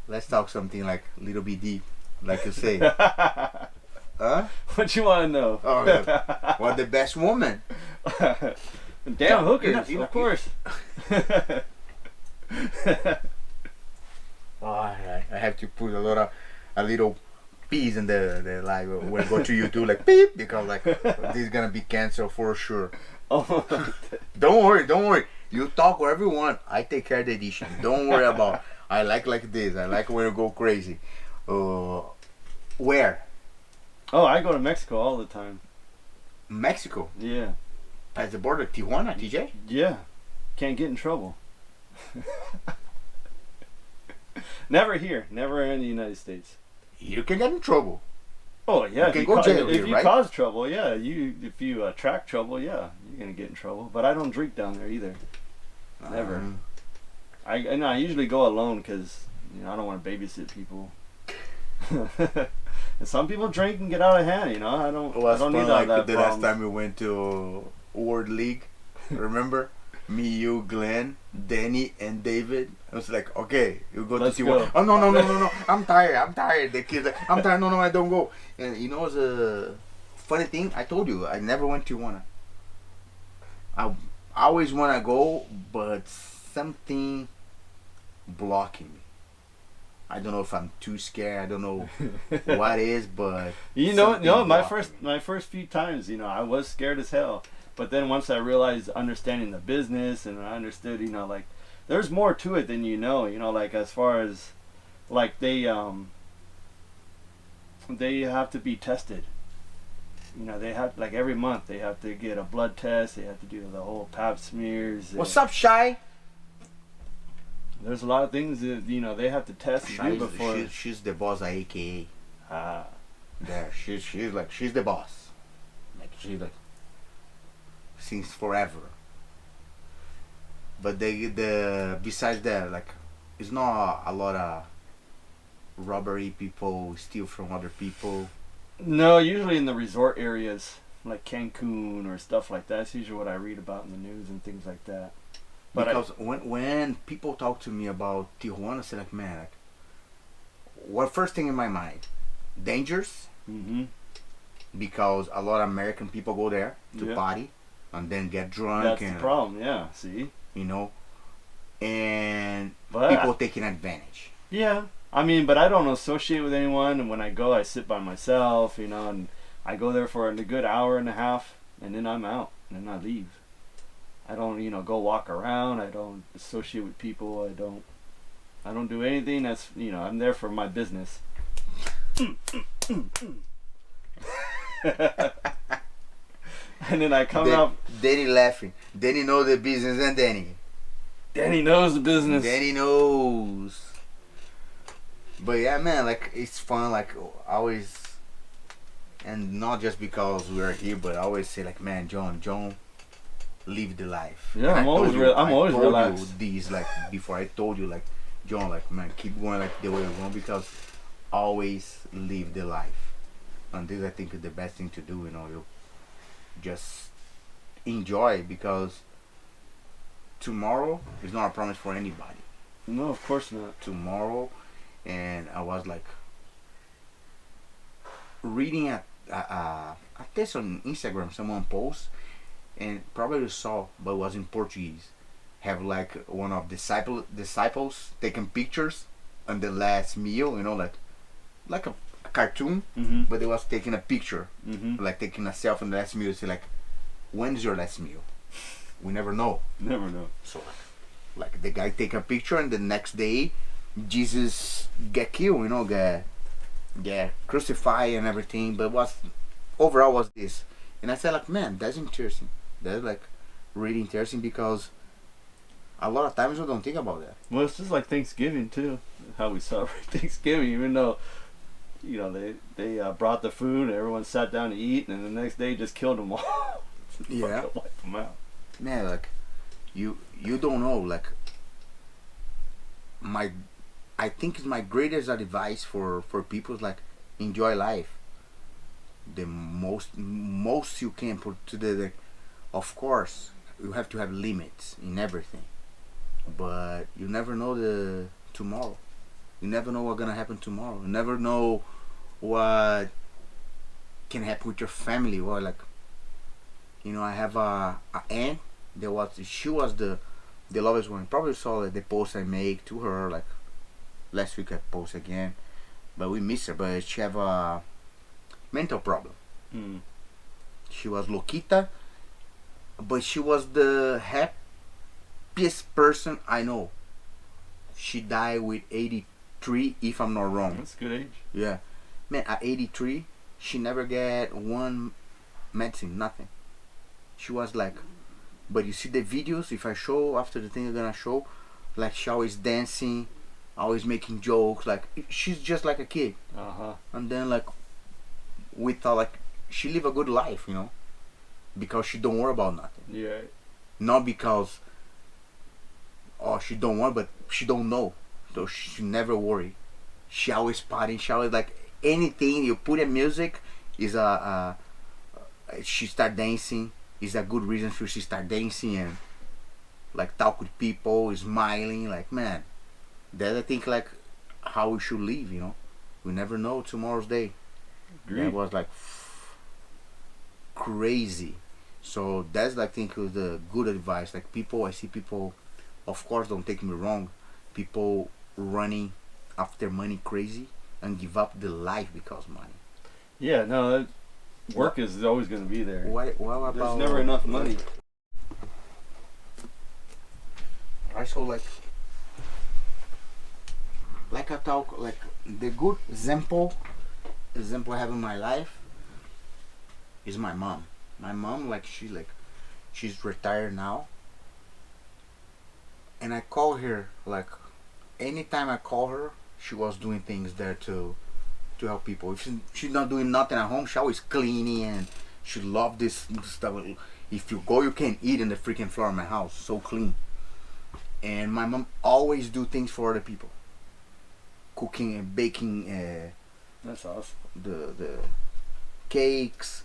[SPEAKER 1] Let's talk something like a little bit deep, like you say. Huh?
[SPEAKER 2] What you want to know?
[SPEAKER 1] Oh, yeah. What the best woman?
[SPEAKER 2] Damn hookers, of course.
[SPEAKER 1] Oh, I have to put a little piece in the live when I go to YouTube, like beep, because like this is gonna be canceled for sure.
[SPEAKER 2] Oh.
[SPEAKER 1] Don't worry. You talk wherever you want. I take care of the edition. Don't worry about. I like this. I like when you go crazy. Where?
[SPEAKER 2] Oh, I go to Mexico all the time.
[SPEAKER 1] Mexico?
[SPEAKER 2] Yeah.
[SPEAKER 1] At the border, Tijuana, TJ?
[SPEAKER 2] Yeah. Can't get in trouble. Never here. Never in the United States.
[SPEAKER 1] You can get in trouble.
[SPEAKER 2] Oh yeah,
[SPEAKER 1] you can go jail
[SPEAKER 2] if
[SPEAKER 1] here,
[SPEAKER 2] you
[SPEAKER 1] right?
[SPEAKER 2] cause trouble, yeah. If you attract trouble, yeah, you're gonna get in trouble. But I don't drink down there either. Never. I usually go alone because I don't want to babysit people. And some people drink and get out of hand. I don't need all
[SPEAKER 1] like
[SPEAKER 2] that.
[SPEAKER 1] The last time we went to World League, remember? Me, you, Glenn, Danny, and David. I was like, okay, you go
[SPEAKER 2] Let's
[SPEAKER 1] to
[SPEAKER 2] go.
[SPEAKER 1] Tijuana. Oh no! I'm tired. The kids like, I'm tired. No, I don't go. And it was a funny thing. I told you, I never went to Tijuana. I always want to go, but something blocking me. I don't know if I'm too scared. I don't know what is, but
[SPEAKER 2] my first few times, I was scared as hell. But then once I realized understanding the business, and I understood, like there's more to it than like as far as like they have to be tested. They have, like, every month they have to get a blood test. They have to do the whole pap smears.
[SPEAKER 1] What's up, Shy?
[SPEAKER 2] There's a lot of things that they have to test and do before.
[SPEAKER 1] She's the boss, AKA. There, she's the boss. Like she's like since forever. But the besides that, like, it's not a lot of robbery, people steal from other people.
[SPEAKER 2] No, usually in the resort areas like Cancun or stuff like that. That's usually what I read about in the news and things like that. But
[SPEAKER 1] because when people talk to me about Tijuana, I say like, man, like, what first thing in my mind? Dangers.
[SPEAKER 2] Mm-hmm.
[SPEAKER 1] Because a lot of American people go there to party and then get drunk.
[SPEAKER 2] That's the problem. Yeah. See.
[SPEAKER 1] And people taking advantage.
[SPEAKER 2] Yeah. I mean, but I don't associate with anyone, and when I go, I sit by myself, and I go there for a good hour and a half, and then I'm out, and then I leave. I don't, go walk around. I don't associate with people. I don't do anything that's, I'm there for my business. And then I come out.
[SPEAKER 1] Danny laughing. Danny knows the business, and Danny
[SPEAKER 2] knows the business.
[SPEAKER 1] Danny knows. But yeah, man, like, it's fun, like, always, and not just because we're here, but I always say, like, man, John, live the life.
[SPEAKER 2] Yeah, I'm always relaxed.
[SPEAKER 1] You these, like, before I told you, like, John, like, man, keep going like the way you're going, because always live the life. And this, I think, is the best thing to do, you just enjoy, because tomorrow is not a promise for anybody.
[SPEAKER 2] No, of course not.
[SPEAKER 1] Tomorrow. And I was like reading a test on Instagram, someone posts, and probably you saw, but it was in Portuguese. Have like one of disciples taking pictures on the last meal, like a cartoon, but they was taking a picture, like taking a selfie on the last meal. Say like, when's your last meal? We never know.
[SPEAKER 2] Never know.
[SPEAKER 1] So like the guy take a picture, and the next day Jesus get killed, get crucified and everything. But overall was this, and I said like, man, that's interesting. That's like really interesting, because a lot of times we don't think about that.
[SPEAKER 2] Well, it's just like Thanksgiving too, how we celebrate Thanksgiving. Even though they brought the food and everyone sat down to eat, and the next day just killed them all.
[SPEAKER 1] Yeah,
[SPEAKER 2] wipe them out.
[SPEAKER 1] Man, like you don't know, like I think it's my greatest advice for people is like, enjoy life. The most you can put to the of course you have to have limits in everything, but you never know the tomorrow. You never know what's gonna happen tomorrow. You never know what can happen with your family. Or like, I have a aunt. She was the loveliest one. Probably saw the post I make to her, like last week I post again, but we miss her. But she have a mental problem. She was loquita, but she was the happiest person I know. She died with 83, if I'm not wrong.
[SPEAKER 2] That's a good age.
[SPEAKER 1] Yeah, man, at 83, she never get one medicine, nothing. She was like, but you see the videos, if I show after the thing I'm gonna show, like she always dancing, always making jokes, like she's just like a kid. And then like we thought like she live a good life, because she don't worry about nothing.
[SPEAKER 2] Yeah.
[SPEAKER 1] Not because she don't want, but she don't know, so she never worry. She always partying. She always like anything you put in music is she start dancing. Is a good reason for she start dancing and like talk with people, smiling. Like, man, that I think like how we should live. We never know tomorrow's day. That was like crazy. So that's I think was the good advice. Like I see people, of course, don't take me wrong, people running after money crazy and give up the life because money.
[SPEAKER 2] Yeah, no, work is always going to be there.
[SPEAKER 1] What about?
[SPEAKER 2] There's never enough money.
[SPEAKER 1] I so like I talk like the good example I have in my life is my mom. My mom, like she's retired now, and I call her like anytime I call her, she was doing things there to help people. If she's not doing nothing at home, she always cleaning, and she love this stuff. If you go, you can eat in the freaking floor of my house, so clean. And my mom always do things for other people, cooking and baking.
[SPEAKER 2] That's awesome.
[SPEAKER 1] The cakes,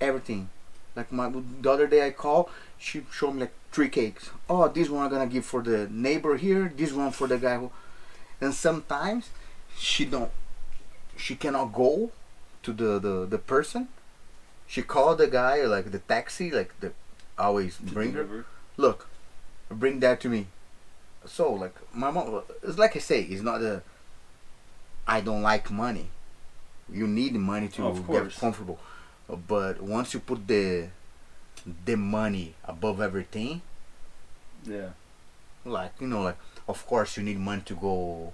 [SPEAKER 1] everything. Like the other day I called, she showed me like 3 cakes. Oh, this one I'm gonna give for the neighbor here. This one for the guy who. And sometimes she cannot go to the person. She called the guy, like the taxi, like the always bring her. Look, bring that to me. So like my mom, it's like I say, it's not a. I don't like money. You need money to get comfortable, but once you put the money above everything,
[SPEAKER 2] yeah,
[SPEAKER 1] like like of course you need money to go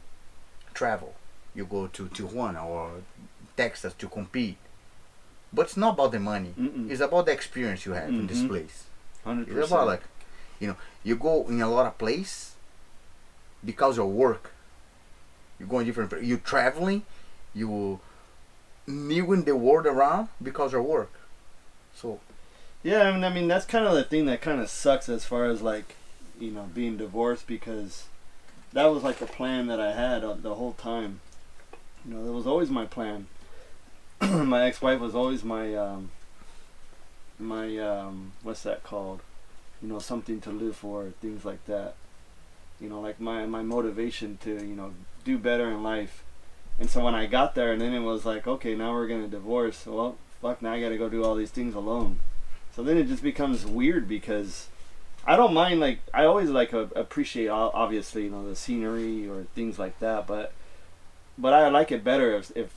[SPEAKER 1] travel. You go to Tijuana or Texas to compete, but it's not about the money. It's about the experience you have in this place.
[SPEAKER 2] 100%.
[SPEAKER 1] It's about like, you go in a lot of places because of work. You go in different. You traveling, you moving the world around because of work. So.
[SPEAKER 2] Yeah, I mean that's kind of the thing that kind of sucks as far as like, being divorced, because that was like the plan that I had the whole time. That was always my plan. My ex-wife was always my what's that called? Something to live for, things like that. Like my motivation to, do better in life. And so when I got there, and then it was like, okay, now we're gonna divorce. Well, fuck, now I gotta go do all these things alone. So then it just becomes weird, because I don't mind, like, I always appreciate obviously, the scenery or things like that, but I like it better if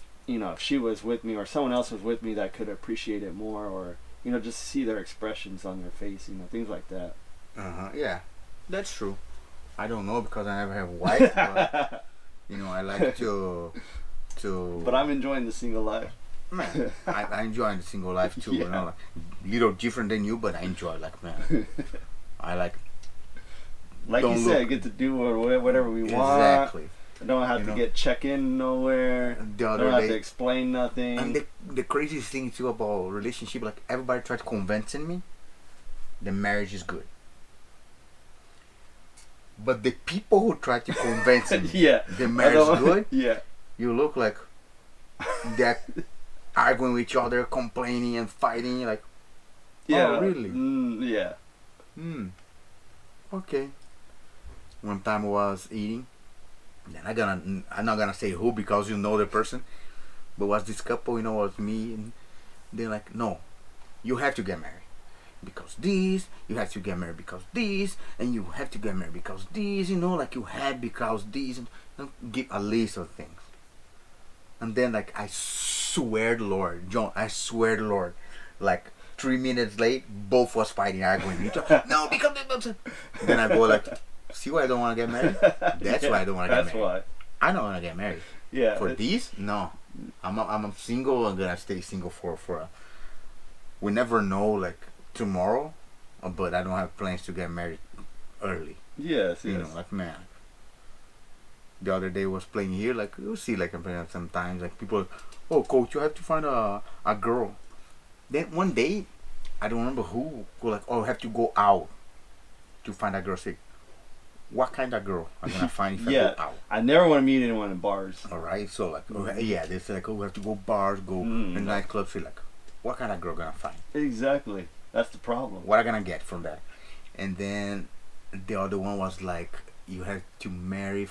[SPEAKER 2] she was with me or someone else was with me that could appreciate it more, or just see their expressions on their face, things like that.
[SPEAKER 1] Yeah, that's true. I don't know, because I never have a wife, but I like to.
[SPEAKER 2] But I'm enjoying the single life.
[SPEAKER 1] Man, I enjoy the single life too.
[SPEAKER 2] Yeah.
[SPEAKER 1] Like, little different than you, but I enjoy. Like, man, I like.
[SPEAKER 2] Like you said, get to do whatever we want.
[SPEAKER 1] Exactly.
[SPEAKER 2] I don't have to get check in nowhere. Don't have to explain nothing.
[SPEAKER 1] And the craziest thing too about relationship, like everybody tried to convince me, the marriage is good. But the people who try to convince me, the marriage is good, you look like they're arguing with each other, complaining and fighting, like, oh really? Okay. One time I was eating, and I'm not gonna say who, because you know the person, but was this couple, was me, and they're like, no, you have to get married. Because this, you have to get married because this, and you have to get married because this, like you have because this, and give a list of things. And then, like, I swear to Lord, John, I swear to Lord, like 3 minutes late, both was fighting, arguing. No, because then I go like, see why I don't want to get married? That's why I don't want to get married. That's why I don't want to get married.
[SPEAKER 2] Yeah.
[SPEAKER 1] For this, no, I'm single. I'm gonna stay single for we never know, like, tomorrow, but I don't have plans to get married early.
[SPEAKER 2] Yes.
[SPEAKER 1] Like, man, the other day was playing here, like, you'll see, like, sometimes, like, people, oh, coach, you have to find a girl. Then one day, I don't remember who, go like, oh, I have to go out to find a girl. Say, what kind of girl I'm gonna find if I go out?
[SPEAKER 2] I never want to meet anyone in bars.
[SPEAKER 1] Alright, so like, they say like, oh, we have to go bars, go in nightclubs. Say like, what kind of girl gonna find?
[SPEAKER 2] Exactly, that's the problem.
[SPEAKER 1] What I gonna get from that? And then the other one was like, you have to marry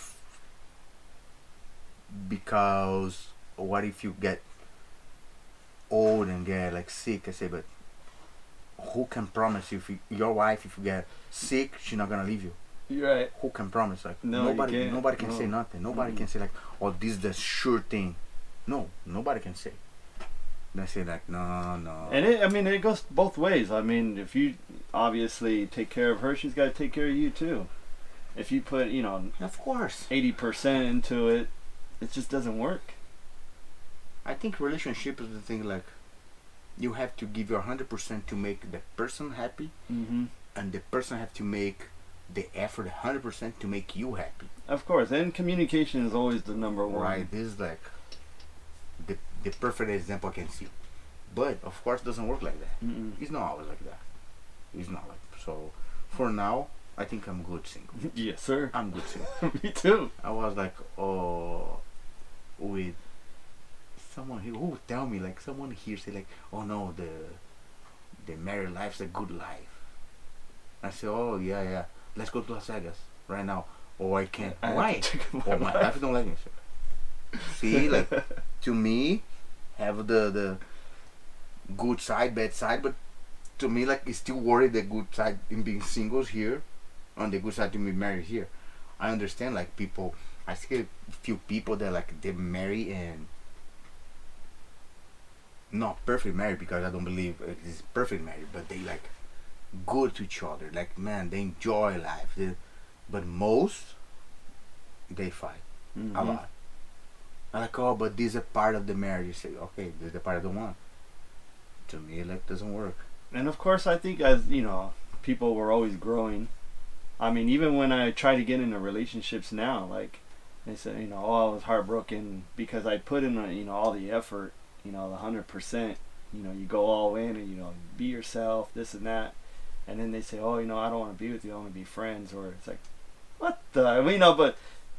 [SPEAKER 1] because what if you get old and get like sick? I say, but who can promise you, if your wife, if you get sick, she's not gonna leave you?
[SPEAKER 2] You're right.
[SPEAKER 1] Who can promise? Like
[SPEAKER 2] No,
[SPEAKER 1] nobody can say nothing. Nobody can say like, oh, this is the sure thing. No, nobody can say. They say like, no.
[SPEAKER 2] And it goes both ways. I mean, if you obviously take care of her, she's got to take care of you too. If you put,
[SPEAKER 1] of course,
[SPEAKER 2] 80% into it, it just doesn't work.
[SPEAKER 1] I think relationship is the thing, like, you have to give your 100% to make the person happy, and the person have to make the effort 100% to make you happy.
[SPEAKER 2] Of course, and communication is always the number one.
[SPEAKER 1] Right, this is like the perfect example I can see. But, of course, it doesn't work like that. It's not always like that. It's not like that. So, for now, I think I'm good single.
[SPEAKER 2] Yes, sir.
[SPEAKER 1] I'm good single.
[SPEAKER 2] Me too.
[SPEAKER 1] I was like, with someone here who would tell me, like, someone here say like, oh no, the married life's a good life. I said, oh yeah, let's go to Las Vegas right now. Oh, I can't. Why? Oh, my wife don't like me. See, like, to me, have the good side, bad side, but to me, like, it's still worried the good side in being singles here, on the good side to be married here. I understand, like, people, I see a few people that, like, they marry and not perfect married, because I don't believe it is perfect married, but they, like, good to each other, like, man, they enjoy life. But most, they fight a lot. I'm like, oh, but this is a part of the marriage. You say, okay, this is the part I don't want. To me, like, doesn't work.
[SPEAKER 2] And of course, I think as people were always growing. I mean, even when I try to get into relationships now, like they said, oh, I was heartbroken because I put in, all the effort, the 100%. You go all in and be yourself, this and that, and then they say, oh, I don't want to be with you, I want to be friends, or it's like, what the,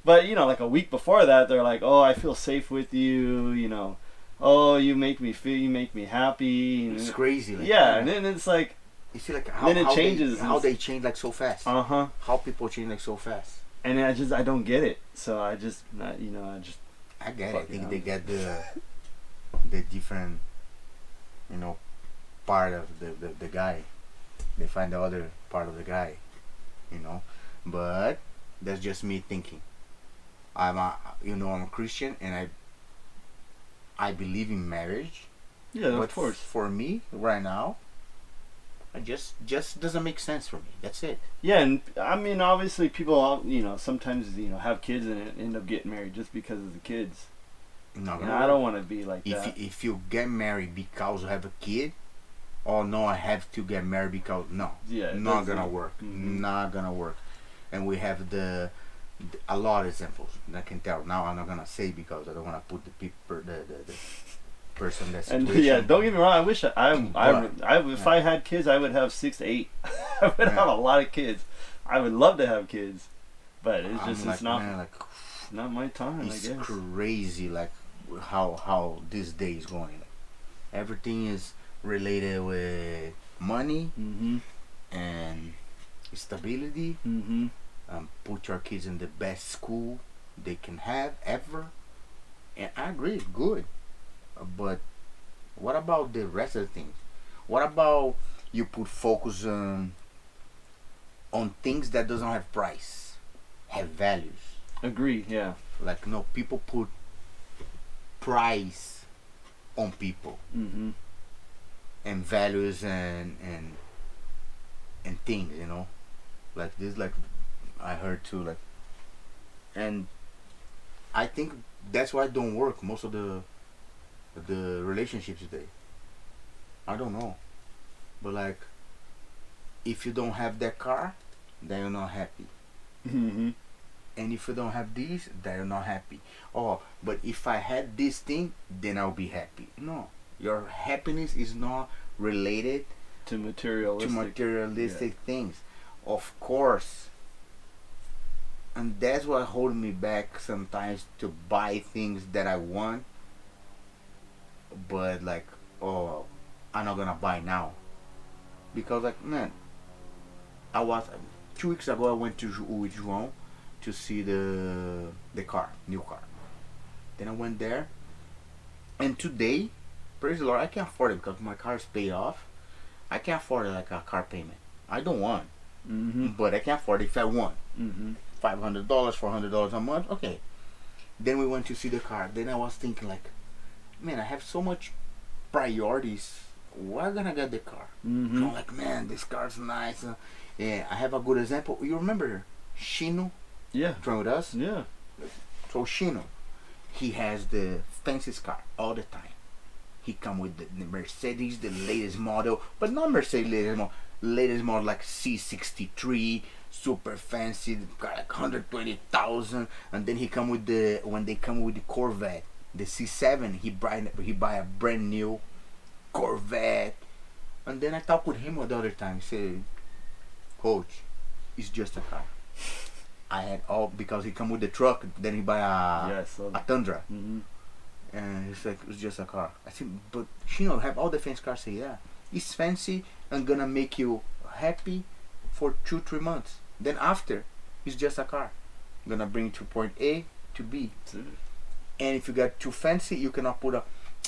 [SPEAKER 2] but like a week before that, they're like, oh, I feel safe with you, oh, you make me feel, you make me happy.
[SPEAKER 1] It's crazy. Like,
[SPEAKER 2] yeah, and then it's like,
[SPEAKER 1] you see, like,
[SPEAKER 2] how it changes.
[SPEAKER 1] How they change like so fast. How people change like so fast.
[SPEAKER 2] And I don't get it. So I get
[SPEAKER 1] it. I think they get the different, part of the guy. They find the other part of the guy, But that's just me thinking. I'm a Christian, and I believe in marriage.
[SPEAKER 2] Yeah,
[SPEAKER 1] but
[SPEAKER 2] of course.
[SPEAKER 1] For me, right now, it just doesn't make sense for me. That's it.
[SPEAKER 2] Yeah, and I mean, obviously, people, sometimes, have kids and end up getting married just because of the kids.
[SPEAKER 1] No,
[SPEAKER 2] I don't want to be like that.
[SPEAKER 1] If you get married because you have a kid, or no, I have to get married because not gonna work. Not gonna work. And we have a lot of examples I can tell. Now I'm not gonna say because I don't want to put the person that situation.
[SPEAKER 2] And yeah, don't get me wrong. I wish if I had kids, I would have 6 to 8. I would have a lot of kids. I would love to have kids, but it's just like, it's not. Man, like, not my time.
[SPEAKER 1] It's
[SPEAKER 2] I guess.
[SPEAKER 1] Crazy, like how this day is going. Like, everything is related with money and stability. Put your kids in the best school they can have ever, and I agree, good. But what about the rest of the things? What about you put focus on things that doesn't have price, have values?
[SPEAKER 2] Agree. Yeah.
[SPEAKER 1] Like, no, people put price on people and values and things, like this, like I heard too, like, and I think that's why it don't work most of the relationships today. I don't know, but like, if you don't have that car, then you're not happy. And if you don't have this, then you're not happy. Oh, but if I had this thing, then I'll be happy. No, your happiness is not related
[SPEAKER 2] to materialistic
[SPEAKER 1] things, of course. And that's what holds me back sometimes to buy things that I want, but like, oh, I'm not gonna buy now, because like, man, 2 weeks ago I went with João to see the new car. Then I went there, and today, praise the Lord, I can't afford it because my car is paid off. I can't afford like a car payment. I don't want. but I can afford it if I want. $500, $400 a month, okay. Then we went to see the car. Then I was thinking like, man, I have so much priorities. Why gonna get the car? So I'm like, man, this car's nice. Yeah, I have a good example. You remember Shino?
[SPEAKER 2] Yeah.
[SPEAKER 1] From with us?
[SPEAKER 2] Yeah.
[SPEAKER 1] So Shino, he has the fanciest car all the time. He come with the Mercedes, the latest model, but not Mercedes latest model like C63, super fancy, got like 120,000. And then he come with the, when they come with the Corvette, the C7, he buy a brand new Corvette. And then I talked with him the other time. He said, Coach, it's just a car. I had all, because he come with the truck, then he buy a Tundra. And he's like, it's just a car. I said, but you know, have all the fancy cars. Say, yeah, it's fancy and gonna make you happy for 2-3 months. Then after, it's just a car. Gonna bring you to point A to B. And if you get too fancy, you cannot put a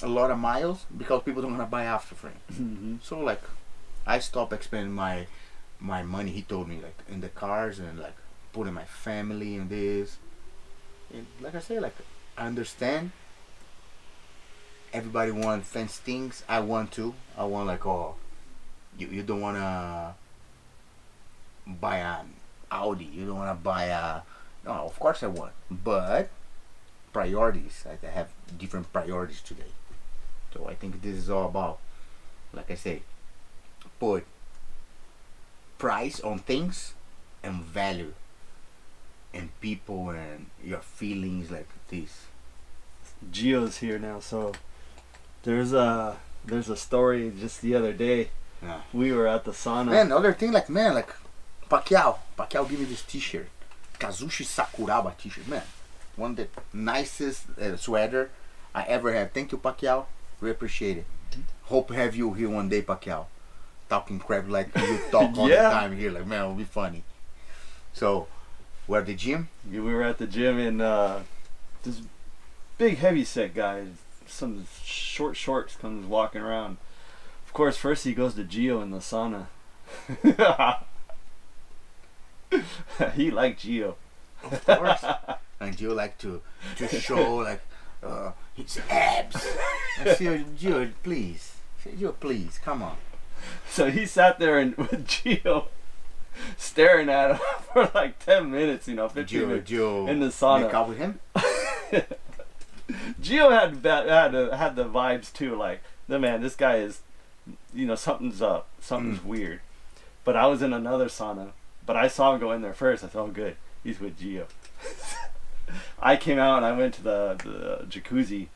[SPEAKER 1] lot of miles because people don't gonna buy after for him. So like, I stopped expending my money. He told me like in the cars and like putting my family in this. And like I say, like I understand. Everybody want fancy things. I want to. I want like, oh, you don't wanna buy an Audi. You don't wanna buy a. No, of course I want, but priorities. I have different priorities today. So I think this is all about, like I say, put price on things and value and people and your feelings like this.
[SPEAKER 2] Gio's here now, so there's a story just the other day.
[SPEAKER 1] Yeah.
[SPEAKER 2] We were at the sauna.
[SPEAKER 1] Man, other thing like, man, like Pacquiao gave me this t-shirt, Kazushi Sakuraba t-shirt, man, one of the nicest sweater I ever had. Thank you, Pacquiao. We appreciate it. Hope have you here one day, Pacquiao, talking crap like you talk all the time here. Like, man, it'll be funny. So we're at the gym.
[SPEAKER 2] Yeah, we were at the gym and this big heavy set guy, some short shorts, comes walking around. Of course, first he goes to Gio in the sauna. He liked Gio.
[SPEAKER 1] Of course. And Gio like to show like his abs. I said, Gio, please. I said, Gio, please, come on.
[SPEAKER 2] So he sat there and with Gio staring at him for like 10 minutes, 15 minutes in the sauna.
[SPEAKER 1] Make out with him?
[SPEAKER 2] Gio had the vibes too, like, man, this guy is, something's up, something's weird. But I was in another sauna, but I saw him go in there first. I thought, oh good, he's with Gio. I came out and I went to the jacuzzi,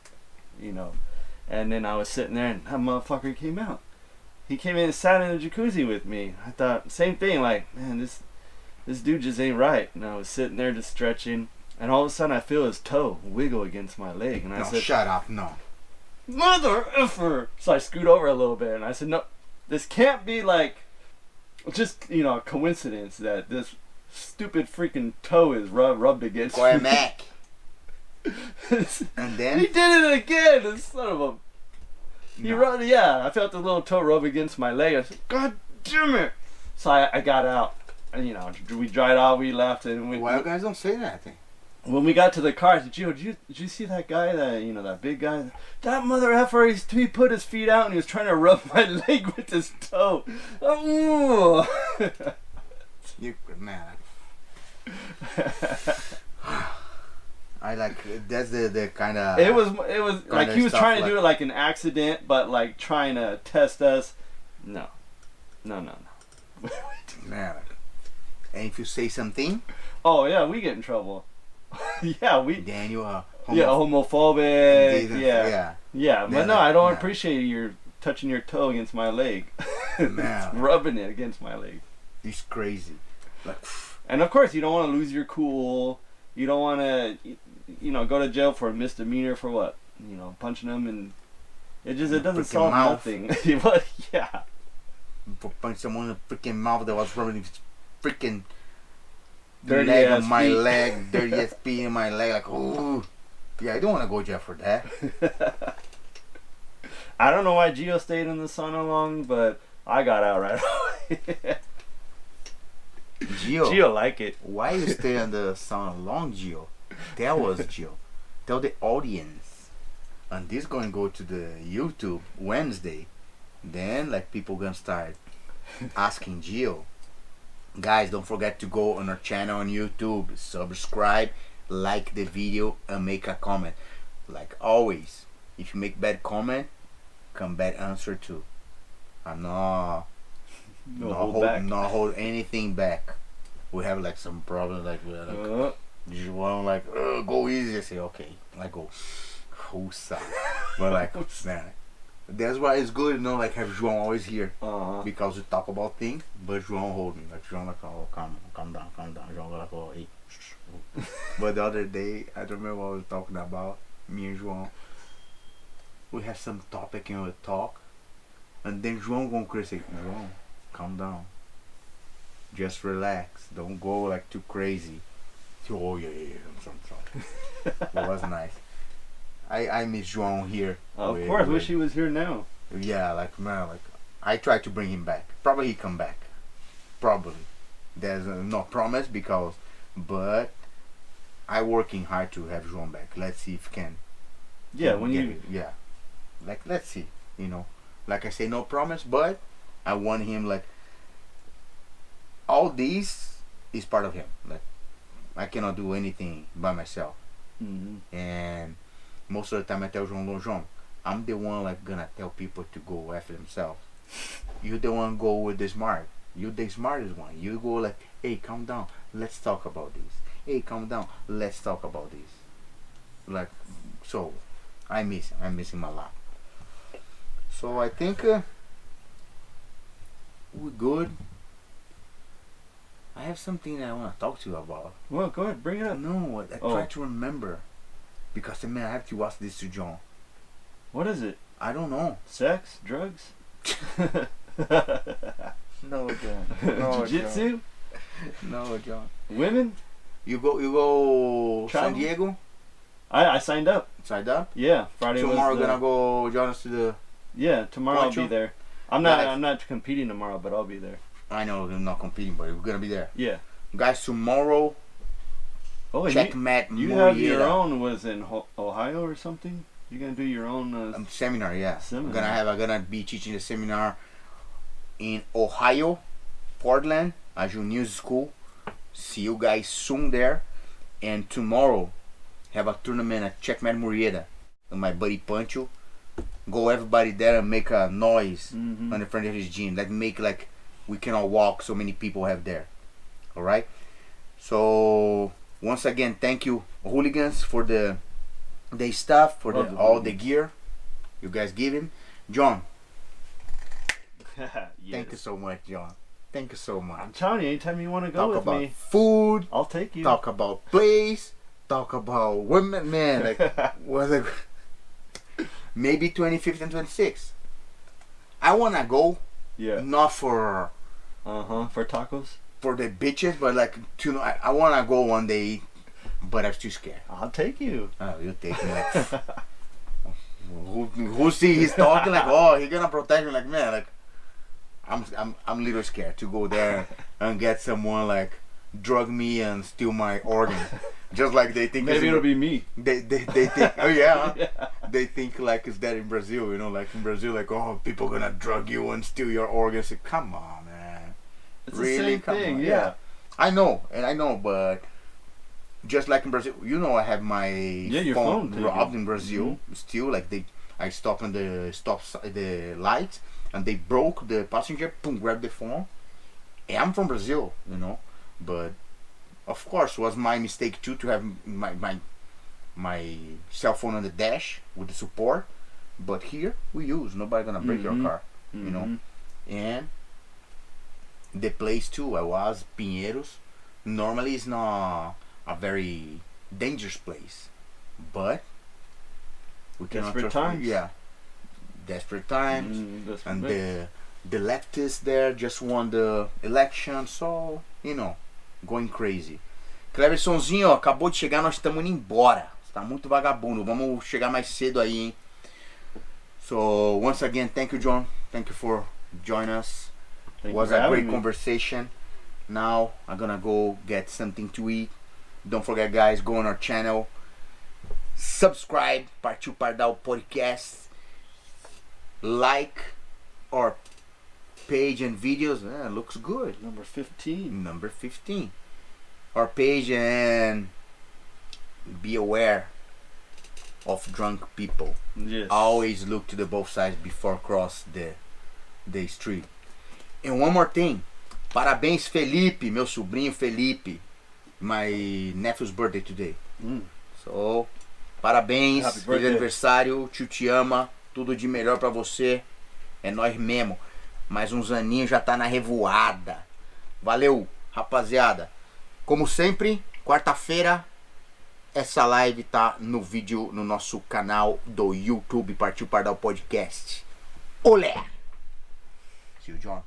[SPEAKER 2] and then I was sitting there and that motherfucker came out. He came in and sat in the jacuzzi with me. I thought, same thing, like, man, this dude just ain't right. And I was sitting there just stretching, and all of a sudden I feel his toe wiggle against my leg. And I said,
[SPEAKER 1] shut up, no.
[SPEAKER 2] Mother effer! So I scoot over a little bit and I said, no, this can't be like, just, a coincidence that this stupid freaking toe is rubbed against me.
[SPEAKER 1] Mac. And then?
[SPEAKER 2] He did it again, this son of a... I felt the little toe rub against my leg. I said, God damn it! So I got out, and we dried off, we left, and we.
[SPEAKER 1] Why you guys don't say that thing?
[SPEAKER 2] When we got to the car, I said, Gio, did you see that guy, that big guy? That mother effer, he put his feet out and he was trying to rub my leg with his toe. Ooh.
[SPEAKER 1] You man. I like, that's the kind of...
[SPEAKER 2] It was like he was trying to do it like an accident, but like trying to test us. No. Man.
[SPEAKER 1] And if you say something...
[SPEAKER 2] Oh yeah, we get in trouble.
[SPEAKER 1] Then you are...
[SPEAKER 2] homophobic. Yeah, but no, I don't
[SPEAKER 1] man.
[SPEAKER 2] appreciate you touching your toe against my leg.
[SPEAKER 1] Man.
[SPEAKER 2] Rubbing it against my leg.
[SPEAKER 1] It's crazy. Like...
[SPEAKER 2] And of course, you don't want to lose your cool. You don't want to... go to jail for a misdemeanor for what? Punching them, and it doesn't solve nothing. But yeah.
[SPEAKER 1] For punching someone in the freaking mouth that was rubbing his freaking
[SPEAKER 2] dirty
[SPEAKER 1] leg
[SPEAKER 2] ass
[SPEAKER 1] on my
[SPEAKER 2] feet.
[SPEAKER 1] leg, dirty ass pee in my leg, like, ooh. Yeah, I don't want to go to jail for that.
[SPEAKER 2] I don't know why Gio stayed in the sauna long, but I got out right away.
[SPEAKER 1] Gio.
[SPEAKER 2] Gio like it.
[SPEAKER 1] Why you stay on the song long, Gio? Tell us, Gio. Tell the audience. And this gonna go to the YouTube Wednesday. Then like people gonna start asking Gio. Guys, don't forget to go on our channel on YouTube, subscribe, like the video, and make a comment. Like always, if you make bad comment, come bad answer too. I'm not hold anything back. We have like some problem like you want like go easy. I say okay, like go whosa. But like man, that's why it's good, you know, like have João always here because we talk about things, but João hold me like João like oh calm down. João like oh hey. But the other day I don't remember what we were talking about. Me and João, we have some topic and we talk, and then João gonna crazy. João, calm down. Just relax. Don't go like too crazy. Oh yeah. I'm sorry. It was nice. I miss João here.
[SPEAKER 2] Of course, wish he was here now.
[SPEAKER 1] Yeah, like man, like I tried to bring him back. Probably he come back. Probably. There's no promise because, but I working hard to have João back. Let's see if can.
[SPEAKER 2] Yeah, when you.
[SPEAKER 1] Yeah, like let's see. You know, like I say, no promise, but I want him like. All this is part of him. Like I cannot do anything by myself. And most of the time I tell João, I'm the one like gonna tell people to go after themselves. You the one go with the smart. You the smartest one. You go like, hey, calm down. Let's talk about this. Hey, calm down. Let's talk about this. Like, so, I miss him a lot. So I think we're good. I have something that I want to talk to you about.
[SPEAKER 2] Well, go ahead, bring it up.
[SPEAKER 1] No, I try to remember. Because man, I have to ask this to John.
[SPEAKER 2] What is it?
[SPEAKER 1] I don't know.
[SPEAKER 2] Sex? Drugs?
[SPEAKER 1] No, John. No,
[SPEAKER 2] Jiu-jitsu?
[SPEAKER 1] No, John.
[SPEAKER 2] Women?
[SPEAKER 1] You go
[SPEAKER 2] Travel?
[SPEAKER 1] San Diego?
[SPEAKER 2] I signed up.
[SPEAKER 1] Signed up?
[SPEAKER 2] Yeah, Friday.
[SPEAKER 1] Tomorrow gonna go join us to the.
[SPEAKER 2] Yeah, tomorrow
[SPEAKER 1] Partiu?
[SPEAKER 2] I'll be there. I'm not competing tomorrow, but I'll be there.
[SPEAKER 1] I know I'm not competing, but we're gonna be there.
[SPEAKER 2] Yeah.
[SPEAKER 1] Guys, tomorrow.
[SPEAKER 2] Oh,
[SPEAKER 1] Checkmate.
[SPEAKER 2] You have your own. Was in Ohio or something? You gonna do your own
[SPEAKER 1] seminar? Yeah.
[SPEAKER 2] Seminar.
[SPEAKER 1] I'm gonna be teaching the seminar in Ohio, Portland, a junior school. See you guys soon there. And tomorrow, have a tournament at Checkmate Murrieta with my buddy Pancho. Go everybody there and make a noise on the front of his gym. Like make like we cannot walk. So many people have there. All right. So once again, thank you, hooligans, for the stuff, for all the gear you guys give him. John,
[SPEAKER 2] Yes.
[SPEAKER 1] thank you so much, John. Thank you so much.
[SPEAKER 2] I'm telling you, anytime you want to go
[SPEAKER 1] Talk
[SPEAKER 2] with
[SPEAKER 1] about
[SPEAKER 2] me,
[SPEAKER 1] food.
[SPEAKER 2] I'll take you.
[SPEAKER 1] Talk about place. Talk about women, man. Like, was like maybe 25th and 26th. I wanna go.
[SPEAKER 2] Yeah.
[SPEAKER 1] Not for
[SPEAKER 2] for tacos.
[SPEAKER 1] For the bitches, but like I wanna go one day, but I'm too scared.
[SPEAKER 2] I'll take you.
[SPEAKER 1] Oh, you take me. Like, who see he's talking like, oh, he gonna protect me, like, man, like I'm a little scared to go there and get someone like drug me and steal my organs. Just like they think
[SPEAKER 2] maybe it'll be me.
[SPEAKER 1] They think oh yeah, yeah, they think like it's that in Brazil, you know, like in Brazil, like, oh, people gonna drug you and steal your organs. Like, come on, man.
[SPEAKER 2] It's
[SPEAKER 1] Really?
[SPEAKER 2] the same thing.
[SPEAKER 1] on.
[SPEAKER 2] Yeah.
[SPEAKER 1] I know, but just like in Brazil, you know, I have my
[SPEAKER 2] your phone
[SPEAKER 1] robbed in Brazil. Still, like I stopped on the lights and they broke the passenger. Boom, grabbed the phone. And I'm from Brazil, you know, but of course was my mistake too to have my cell phone on the dash with the support. But here we use nobody gonna break your car, you know, and the place too. I was Pinheiros. Normally it's not a very dangerous place, but we cannot
[SPEAKER 2] Desperate times.
[SPEAKER 1] Yeah, desperate times, and the leftists there just won the election, so you know, going crazy. Cleversonzinho, ó, acabou de chegar, nós estamos indo embora. Está muito vagabundo. Vamos chegar mais cedo aí, hein? So once again, thank you, John. Thank you for joining us. It was a great conversation. Now I'm gonna go get something to eat. Don't forget, guys, go on our channel, subscribe, Partiu Pardal Podcast, like our page and videos. Looks good.
[SPEAKER 2] Number 15.
[SPEAKER 1] Number 15. Our page, and be aware of drunk people.
[SPEAKER 2] Yes.
[SPEAKER 1] Always look to the both sides before cross the street. And one more thing. Parabéns, Felipe, meu sobrinho Felipe. My nephew's birthday today. So, parabéns, feliz aniversário, tio te ama, tudo de melhor pra você. É nóis mesmo. Mais uns aninhos já tá na revoada. Valeu, rapaziada. Como sempre, quarta-feira, essa live tá no vídeo no nosso canal do YouTube, Partiu Pardal Podcast. Olé! See you, John.